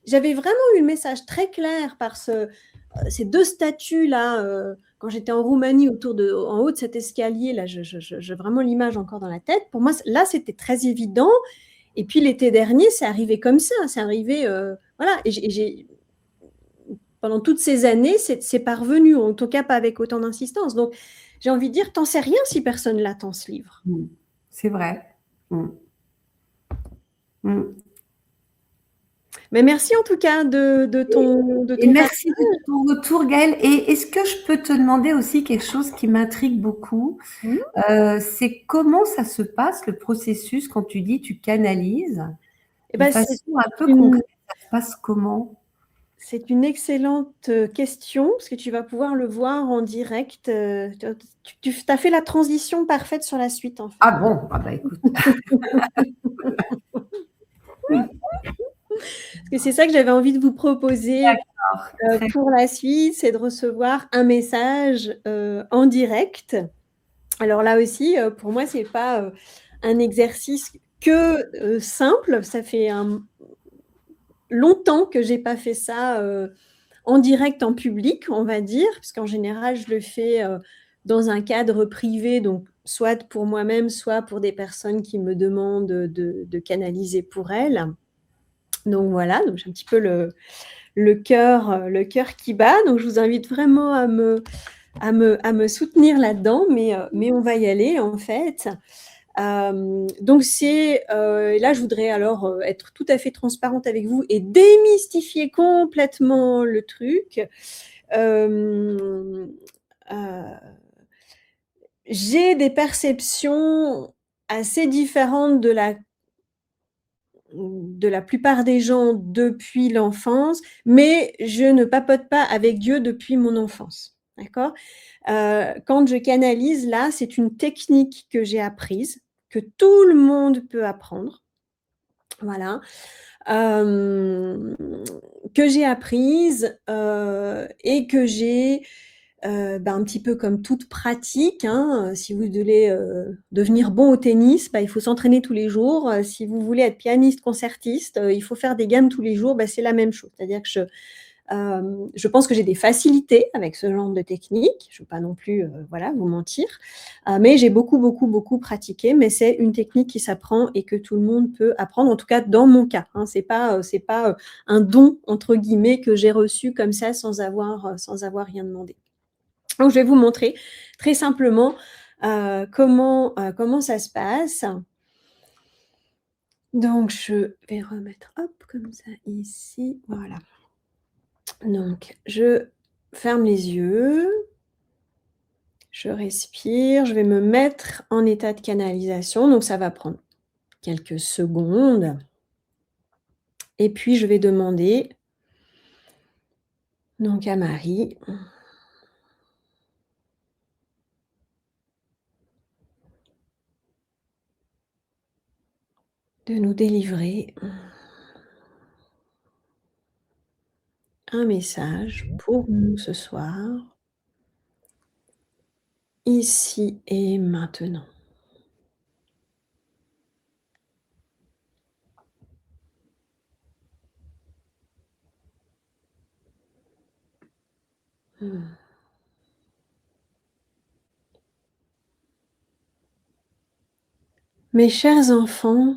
j'avais vraiment eu le message très clair par ces 2 statues-là, quand j'étais en Roumanie, en haut de cet escalier, là, j'ai vraiment l'image encore dans la tête. Pour moi, là, c'était très évident. Et puis, l'été dernier, c'est arrivé comme ça. C'est arrivé, voilà. Et pendant toutes ces années, c'est pas revenu, en tout cas pas avec autant d'insistance. Donc, j'ai envie de dire, t'en sais rien si personne l'attend, ce livre. C'est vrai. Mm. Mais merci en tout cas de ton Et merci partage. de ton retour, Gaëlle. Et est-ce que je peux te demander aussi quelque chose qui m'intrigue beaucoup? Mhm. C'est comment ça se passe, le processus, quand tu dis tu canalises, Eh de ben, façon un peu une, concrète, ça se passe comment? c'est une excellente question, parce que tu vas pouvoir le voir en direct. Tu as fait la transition parfaite sur la suite, en fait. Ah bon, ah bah écoute. Parce que c'est ça que j'avais envie de vous proposer D'accord. pour la suite, c'est de recevoir un message en direct. Alors là aussi, pour moi, c'est pas un exercice que simple. Ça fait longtemps que j'ai pas fait ça en direct, en public, on va dire, parce qu'en général, je le fais dans un cadre privé, donc soit pour moi-même, soit pour des personnes qui me demandent de canaliser pour elles. Donc voilà, donc j'ai un petit peu le cœur qui bat. Donc je vous invite vraiment à me soutenir là-dedans, mais on va y aller en fait. Donc là je voudrais alors être tout à fait transparente avec vous et démystifier complètement le truc. Euh, euh, j'ai des perceptions assez différentes de la plupart des gens depuis l'enfance, mais je ne papote pas avec Dieu depuis mon enfance. D'accord ? Quand je canalise, là, c'est une technique que j'ai apprise, que tout le monde peut apprendre. Voilà. Que j'ai apprise et que j'ai un petit peu comme toute pratique, hein, si vous voulez devenir bon au tennis, il faut s'entraîner tous les jours. Si vous voulez être pianiste, concertiste, il faut faire des gammes tous les jours. C'est la même chose. C'est-à-dire que je pense que j'ai des facilités avec ce genre de technique. Je ne veux pas non plus vous mentir. Mais j'ai beaucoup, beaucoup, beaucoup pratiqué. Mais c'est une technique qui s'apprend et que tout le monde peut apprendre, en tout cas dans mon cas. Hein. Ce n'est pas un don, entre guillemets, que j'ai reçu comme ça sans avoir rien demandé. Donc, je vais vous montrer très simplement comment ça se passe. Donc, je vais remettre, hop, comme ça, ici. Voilà. Donc, je ferme les yeux. Je respire. Je vais me mettre en état de canalisation. Donc, ça va prendre quelques secondes. Et puis, je vais demander donc à Marie de nous délivrer un message pour nous ce soir, ici et maintenant. Mes chers enfants,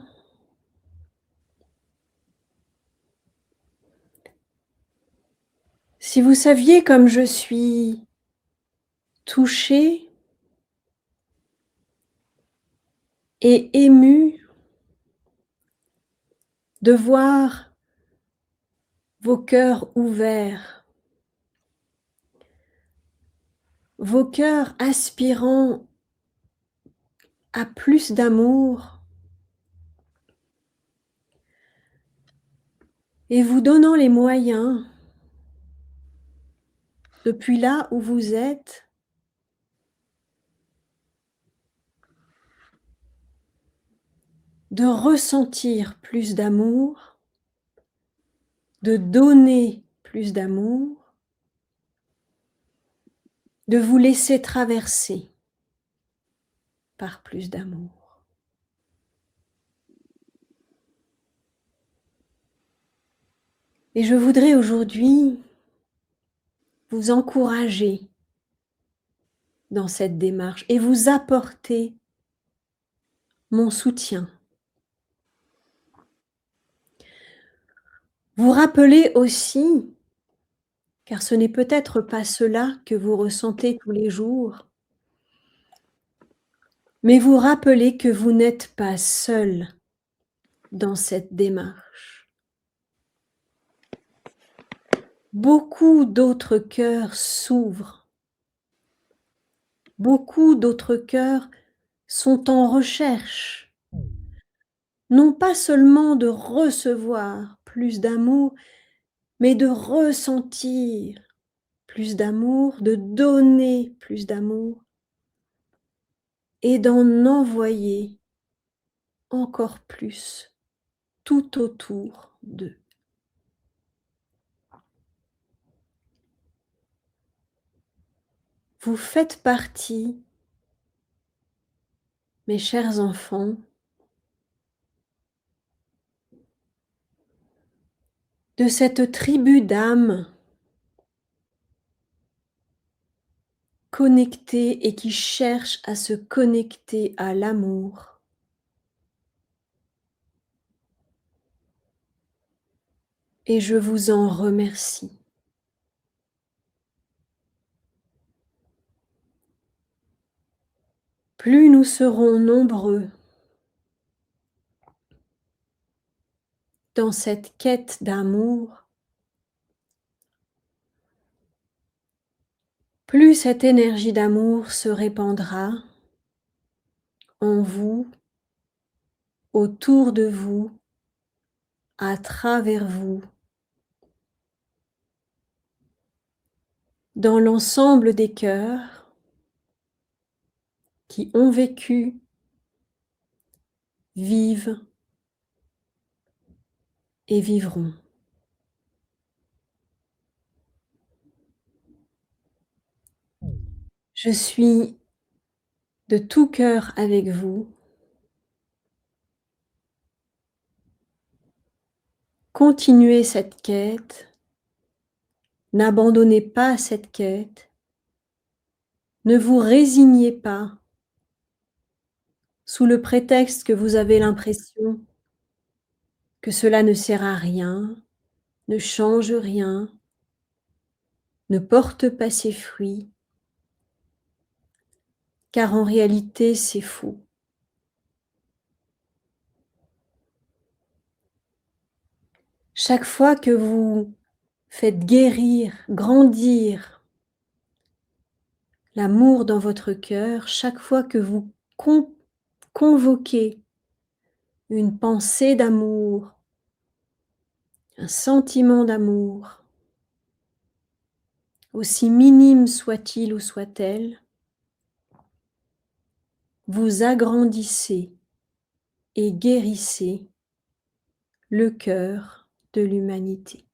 si vous saviez comme je suis touchée et émue de voir vos cœurs ouverts, vos cœurs aspirant à plus d'amour et vous donnant les moyens, depuis là où vous êtes, de ressentir plus d'amour, de donner plus d'amour, de vous laisser traverser par plus d'amour. Et je voudrais aujourd'hui vous encourager dans cette démarche et vous apporter mon soutien. Vous rappelez aussi, car ce n'est peut-être pas cela que vous ressentez tous les jours, mais vous rappelez que vous n'êtes pas seul dans cette démarche. Beaucoup d'autres cœurs s'ouvrent. Beaucoup d'autres cœurs sont en recherche, non pas seulement de recevoir plus d'amour, mais de ressentir plus d'amour, de donner plus d'amour et d'en envoyer encore plus tout autour d'eux. Vous faites partie, mes chers enfants, de cette tribu d'âmes connectées et qui cherchent à se connecter à l'amour. Et je vous en remercie. Plus nous serons nombreux dans cette quête d'amour, plus cette énergie d'amour se répandra en vous, autour de vous, à travers vous, dans l'ensemble des cœurs qui ont vécu, vivent et vivront. Je suis de tout cœur avec vous. Continuez cette quête, n'abandonnez pas cette quête, ne vous résignez pas sous le prétexte que vous avez l'impression que cela ne sert à rien, ne change rien, ne porte pas ses fruits, car en réalité c'est faux. Chaque fois que vous faites guérir, grandir l'amour dans votre cœur, chaque fois que vous convoquez une pensée d'amour, un sentiment d'amour, aussi minime soit-il ou soit-elle, vous agrandissez et guérissez le cœur de l'humanité.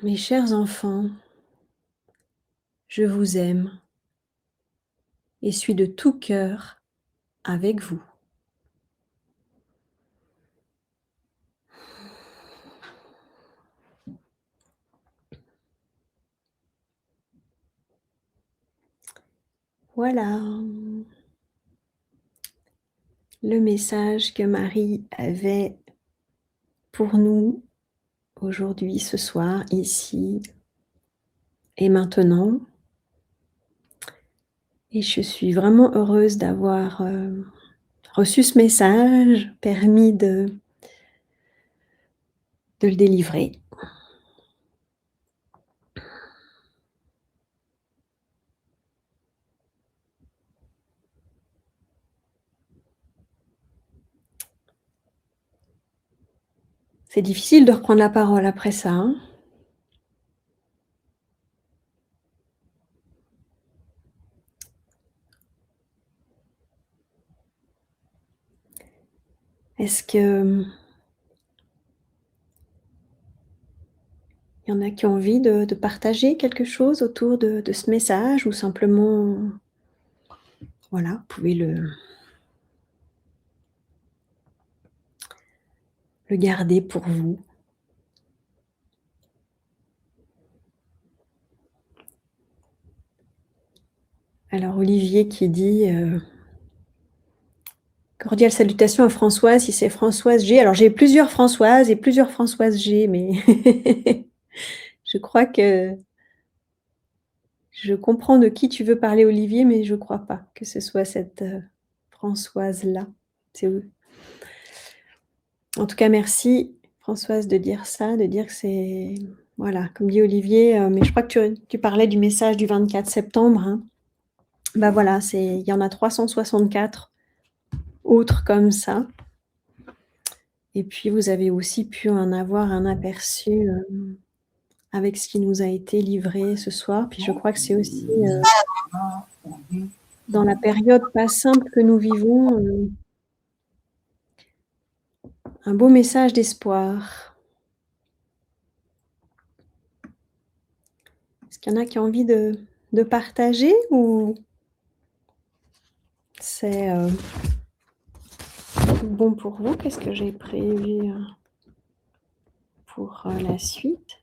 Mes chers enfants, je vous aime et suis de tout cœur avec vous. Voilà le message que Marie avait pour nous aujourd'hui, ce soir, ici et maintenant. Et je suis vraiment heureuse d'avoir reçu ce message, permis de le délivrer. C'est difficile de reprendre la parole après ça, hein ? Est-ce que il y en a qui ont envie de partager quelque chose autour de ce message ou simplement, voilà, vous pouvez le garder pour vous. Alors Olivier qui dit cordiale salutation à Françoise, si c'est Françoise G. Alors j'ai plusieurs Françoises et plusieurs Françoises G, mais je crois que Je comprends de qui tu veux parler, Olivier, mais je ne crois pas que ce soit cette Françoise-là. C'est eux. En tout cas, merci Françoise de dire ça, de dire que c'est, voilà, comme dit Olivier, mais je crois que tu parlais du message du 24 septembre. Hein. Ben voilà, il y en a 364 autres comme ça. Et puis, vous avez aussi pu en avoir un aperçu avec ce qui nous a été livré ce soir. Puis je crois que c'est aussi dans la période pas simple que nous vivons, un beau message d'espoir. Est-ce qu'il y en a qui ont envie de partager ou c'est bon pour vous? Qu'est-ce que j'ai prévu pour la suite?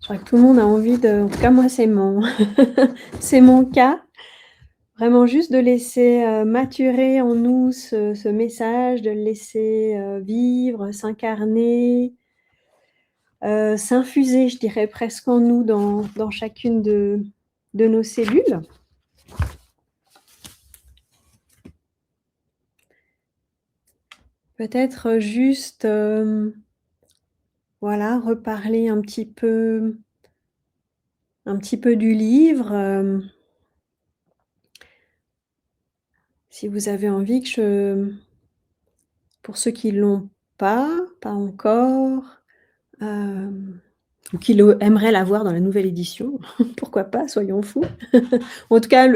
Je crois que tout le monde a envie de... En tout cas, moi, c'est mon cas. Vraiment juste de laisser maturer en nous ce message, de le laisser vivre, s'incarner, s'infuser, je dirais, presque en nous, dans chacune de nos cellules. Peut-être juste... voilà, reparler un petit peu du livre. Si vous avez envie pour ceux qui ne l'ont pas encore, ou qui aimeraient l'avoir dans la nouvelle édition, pourquoi pas, soyons fous. En tout cas,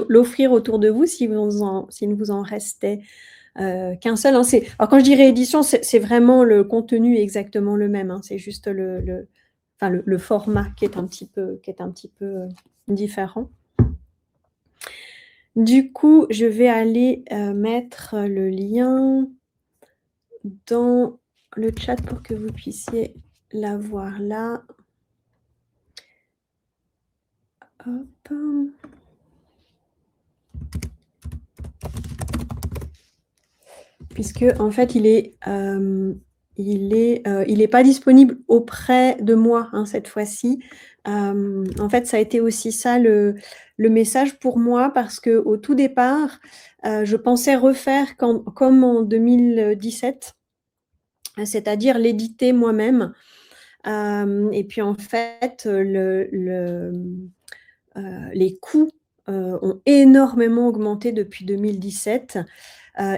l'offrir autour de vous s'il ne vous en restait qu'un seul. Hein. Alors quand je dis réédition, c'est vraiment le contenu exactement le même. Hein. C'est juste le format qui est un petit peu différent. Du coup, je vais aller mettre le lien dans le chat pour que vous puissiez la voir là. Hop. Puisque en fait, il est pas disponible auprès de moi hein, cette fois-ci. En fait, ça a été aussi ça le message pour moi parce que au tout départ, je pensais refaire comme en 2017, c'est-à-dire l'éditer moi-même. Et puis en fait, les coûts ont énormément augmenté depuis 2017.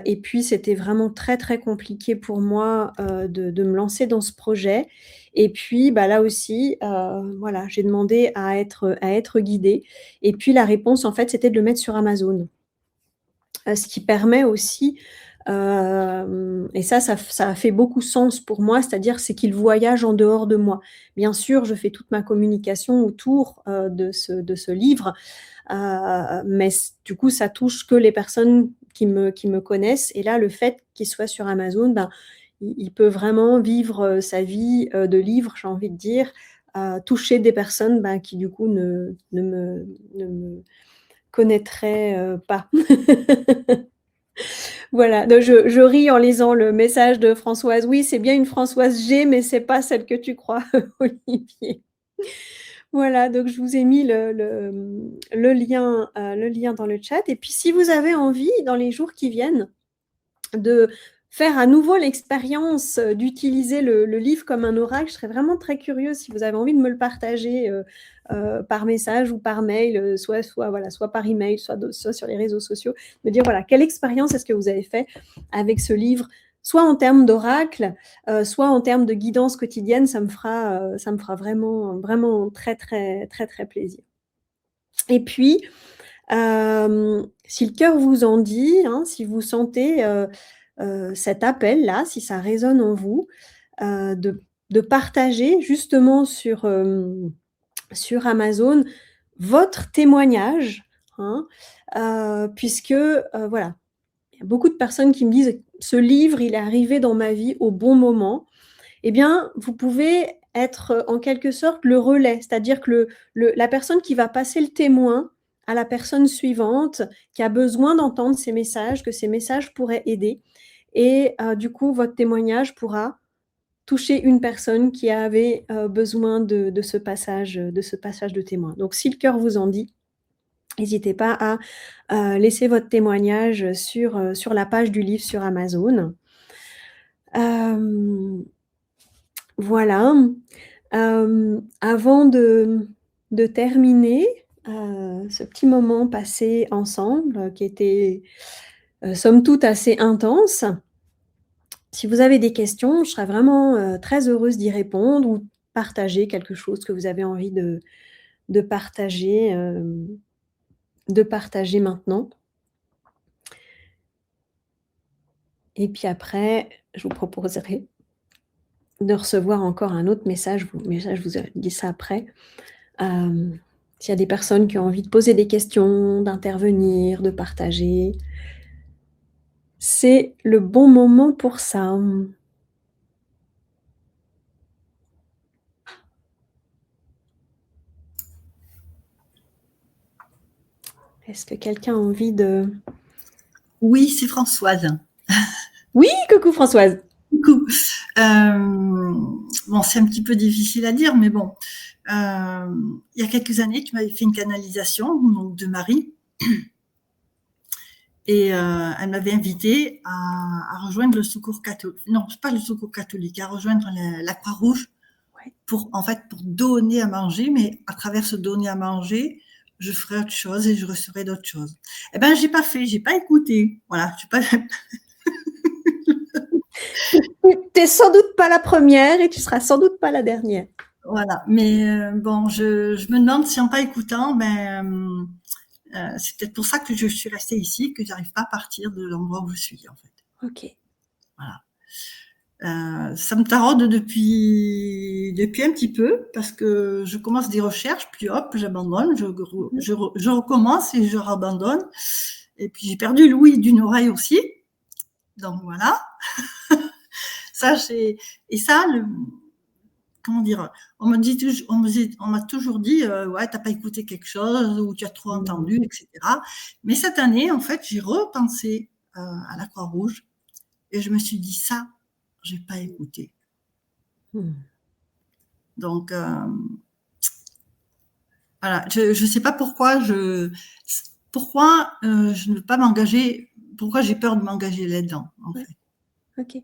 Et puis, c'était vraiment très, très compliqué pour moi de me lancer dans ce projet. Et puis, là aussi, voilà, j'ai demandé à être guidée. Et puis, la réponse, en fait, c'était de le mettre sur Amazon. Ce qui permet aussi, et ça a fait beaucoup sens pour moi, c'est-à-dire c'est qu'il voyage en dehors de moi. Bien sûr, je fais toute ma communication autour de ce livre, mais du coup, ça touche que les personnes qui me connaissent. Et là, le fait qu'il soit sur Amazon, il peut vraiment vivre sa vie de livre, j'ai envie de dire, toucher des personnes qui, du coup, ne me connaîtraient pas. Voilà, donc je ris en lisant le message de Françoise. Oui, c'est bien une Françoise G, mais c'est pas celle que tu crois, Olivier. Voilà, donc je vous ai mis le lien dans le chat. Et puis, si vous avez envie, dans les jours qui viennent, de faire à nouveau l'expérience d'utiliser le livre comme un oracle, je serais vraiment très curieuse si vous avez envie de me le partager par message ou par mail, soit par email, soit sur les réseaux sociaux, me dire voilà, quelle expérience est-ce que vous avez fait avec ce livre, soit en termes d'oracle, soit en termes de guidance quotidienne, ça me fera vraiment, vraiment très, très, très, très plaisir. Et puis, si le cœur vous en dit, hein, si vous sentez cet appel-là, si ça résonne en vous, de partager justement sur Amazon votre témoignage, hein, puisque voilà, il y a beaucoup de personnes qui me disent « ce livre, il est arrivé dans ma vie au bon moment ». Eh bien, vous pouvez être en quelque sorte le relais, c'est-à-dire que la personne qui va passer le témoin à la personne suivante qui a besoin d'entendre ces messages, que ces messages pourraient aider. Et du coup, votre témoignage pourra toucher une personne qui avait besoin de ce passage de témoin. Donc, si le cœur vous en dit, n'hésitez pas à laisser votre témoignage sur la page du livre sur Amazon. Voilà. Avant de terminer ce petit moment passé ensemble, qui était somme toute assez intense, si vous avez des questions, je serais vraiment très heureuse d'y répondre ou partager quelque chose que vous avez envie de partager maintenant. Et puis après, je vous proposerai de recevoir encore un autre message. Je vous dis ça après. S'il y a des personnes qui ont envie de poser des questions, d'intervenir, de partager, c'est le bon moment pour ça. Est-ce que quelqu'un a envie de... Oui, c'est Françoise. Oui, coucou Françoise. Coucou. Bon, c'est un petit peu difficile à dire, mais bon. Il y a quelques années, tu m'avais fait une canalisation donc, de Marie. Et elle m'avait invitée à rejoindre le secours catholique. Non, pas le secours catholique, à rejoindre la Croix-Rouge pour donner à manger. Mais à travers ce donner à manger, je ferai autre chose et je recevrai d'autres choses. Eh ben, j'ai pas écouté. Voilà, j'ai pas. T'es sans doute pas la première et tu seras sans doute pas la dernière. Voilà, mais bon, je me demande si en pas écoutant, c'est peut-être pour ça que je suis restée ici, que j'arrive pas à partir de l'endroit où je suis en fait. Ok. Voilà. Ça me taraude depuis un petit peu parce que je commence des recherches, puis hop, j'abandonne, je recommence et je rabandonne. Et puis j'ai perdu l'ouïe d'une oreille aussi, donc voilà. Comment dire, on m'a toujours dit, ouais, t'as pas écouté quelque chose ou tu as trop entendu, etc. Mais cette année, en fait, j'ai repensé à la Croix-Rouge et je me suis dit ça, j'ai pas écouté. Donc voilà, je sais pas pourquoi je ne veux pas m'engager, pourquoi j'ai peur de m'engager là-dedans, en fait. Ok.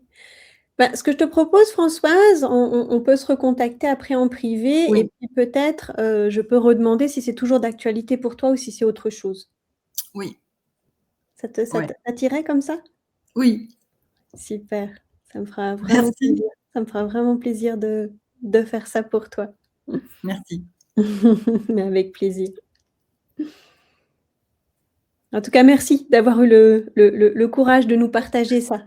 Ce que je te propose, Françoise, on peut se recontacter après en privé et puis peut-être je peux redemander si c'est toujours d'actualité pour toi ou si c'est autre chose. Oui. Ça t'irait comme ça? Oui. Super. Ça me fera vraiment plaisir. Ça me fera vraiment plaisir de faire ça pour toi. Merci. Mais avec plaisir. En tout cas, merci d'avoir eu le courage de nous partager ça.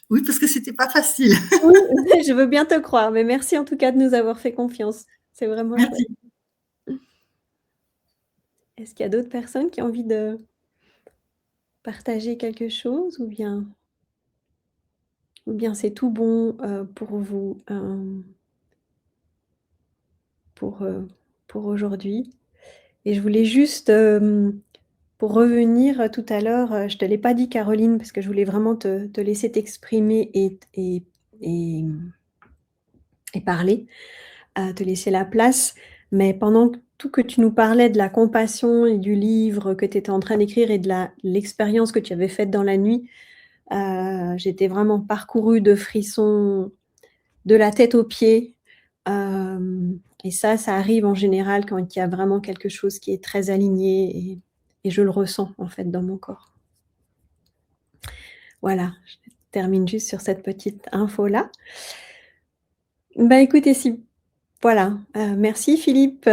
Oui, parce que c'était pas facile. Oui, je veux bien te croire, mais merci en tout cas de nous avoir fait confiance. C'est vraiment chouette. Est-ce qu'il y a d'autres personnes qui ont envie de partager quelque chose ou bien c'est tout bon pour vous pour aujourd'hui? Et je voulais juste, pour revenir tout à l'heure, je ne te l'ai pas dit Caroline, parce que je voulais vraiment te laisser t'exprimer et parler, te laisser la place. Mais pendant tout que tu nous parlais de la compassion et du livre que tu étais en train d'écrire et de l'expérience que tu avais faite dans la nuit, j'étais vraiment parcourue de frissons de la tête aux pieds. Et ça arrive en général quand il y a vraiment quelque chose qui est très aligné et je le ressens en fait dans mon corps. Voilà, je termine juste sur cette petite info-là. Écoutez, voilà, merci Philippe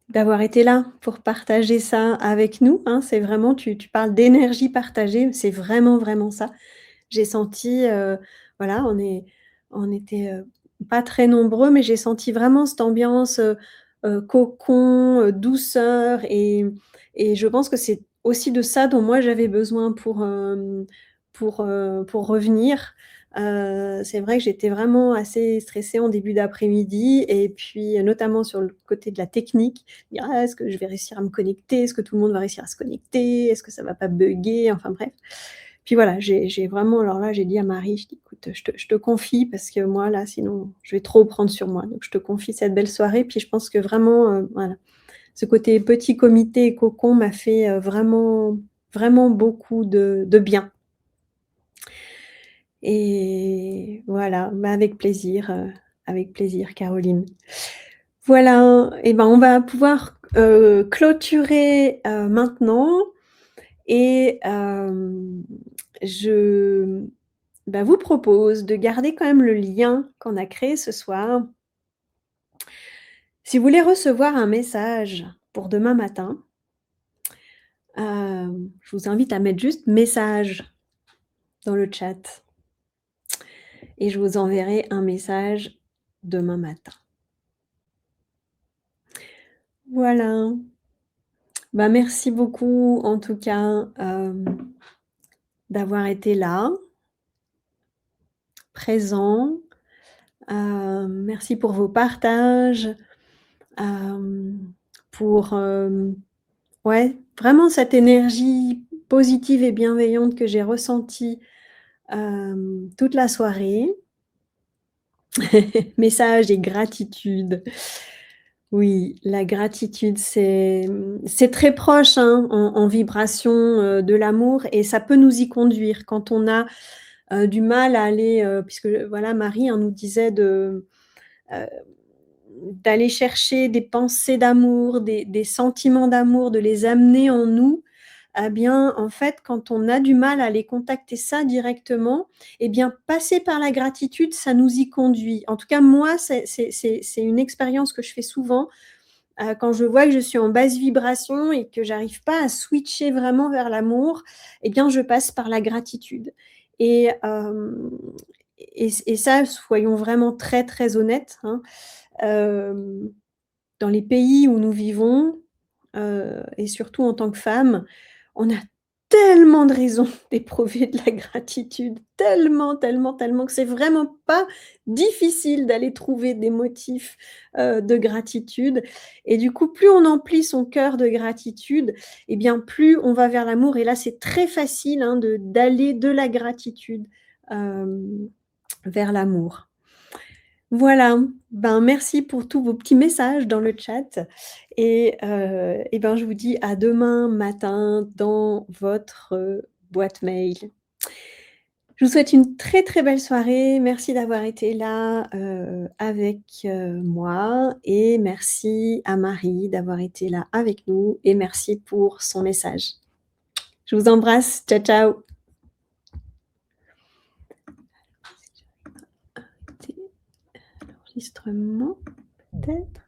d'avoir été là pour partager ça avec nous. Hein. C'est vraiment, tu parles d'énergie partagée, c'est vraiment, vraiment ça. J'ai senti, voilà, on était pas très nombreux, mais j'ai senti vraiment cette ambiance cocon, douceur et je pense que c'est aussi de ça dont moi j'avais besoin pour revenir. c'est vrai que j'étais vraiment assez stressée en début d'après-midi et puis notamment sur le côté de la technique, dire: «Ah, est-ce que je vais réussir à me connecter? Est-ce que tout le monde va réussir à se connecter? Est-ce que ça va pas bugger?» Enfin bref. Puis voilà, j'ai vraiment alors là, j'ai dit à Marie, je dis: «Écoute, je te confie parce que moi là, sinon je vais trop prendre sur moi. Donc je te confie cette belle soirée». Puis je pense que vraiment, voilà, ce côté petit comité et cocon m'a fait, vraiment, vraiment beaucoup de bien. Et voilà, bah, avec plaisir Caroline. Voilà, et ben, on va pouvoir, clôturer, maintenant et je, bah, vous propose de garder quand même le lien qu'on a créé ce soir. Si vous voulez recevoir un message pour demain matin, je vous invite à mettre juste «message» dans le chat et je vous enverrai un message demain matin. Voilà. Bah, merci beaucoup en tout cas, d'avoir été là, présent. Merci pour vos partages, hem, pour, ouais, vraiment cette énergie positive et bienveillante que j'ai ressentie, toute la soirée. Message et gratitude. Oui, la gratitude, c'est très proche, hein, en vibration, de l'amour et ça peut nous y conduire quand on a, du mal à aller, puisque voilà, Marie, hein, nous disait heu, d'aller chercher des pensées d'amour, des sentiments d'amour, de les amener en nous. Eh bien, en fait, quand on a du mal à aller contacter ça directement, eh bien, passer par la gratitude, ça nous y conduit. En tout cas, moi, c'est une expérience que je fais souvent. Quand je vois que je suis en basse vibration et que j'arrive pas à switcher vraiment vers l'amour, eh bien, je passe par la gratitude et et ça, soyons vraiment très, très honnêtes, hein, hem, dans les pays où nous vivons, et surtout en tant que femme, on a tellement de raisons d'éprouver de la gratitude, tellement, tellement, tellement que c'est vraiment pas difficile d'aller trouver des motifs, de gratitude et du coup, plus on emplit son cœur de gratitude et bien plus on va vers l'amour et là, c'est très facile, hein, d'aller de la gratitude, hem, vers l'amour. Voilà, ben, merci pour tous vos petits messages dans le chat et ben, je vous dis à demain matin dans votre, boîte mail. Je vous souhaite une très, très belle soirée. Merci d'avoir été là, avec, moi et merci à Marie d'avoir été là avec nous et merci pour son message. Je vous embrasse. Ciao, ciao. L'enregistrement peut-être?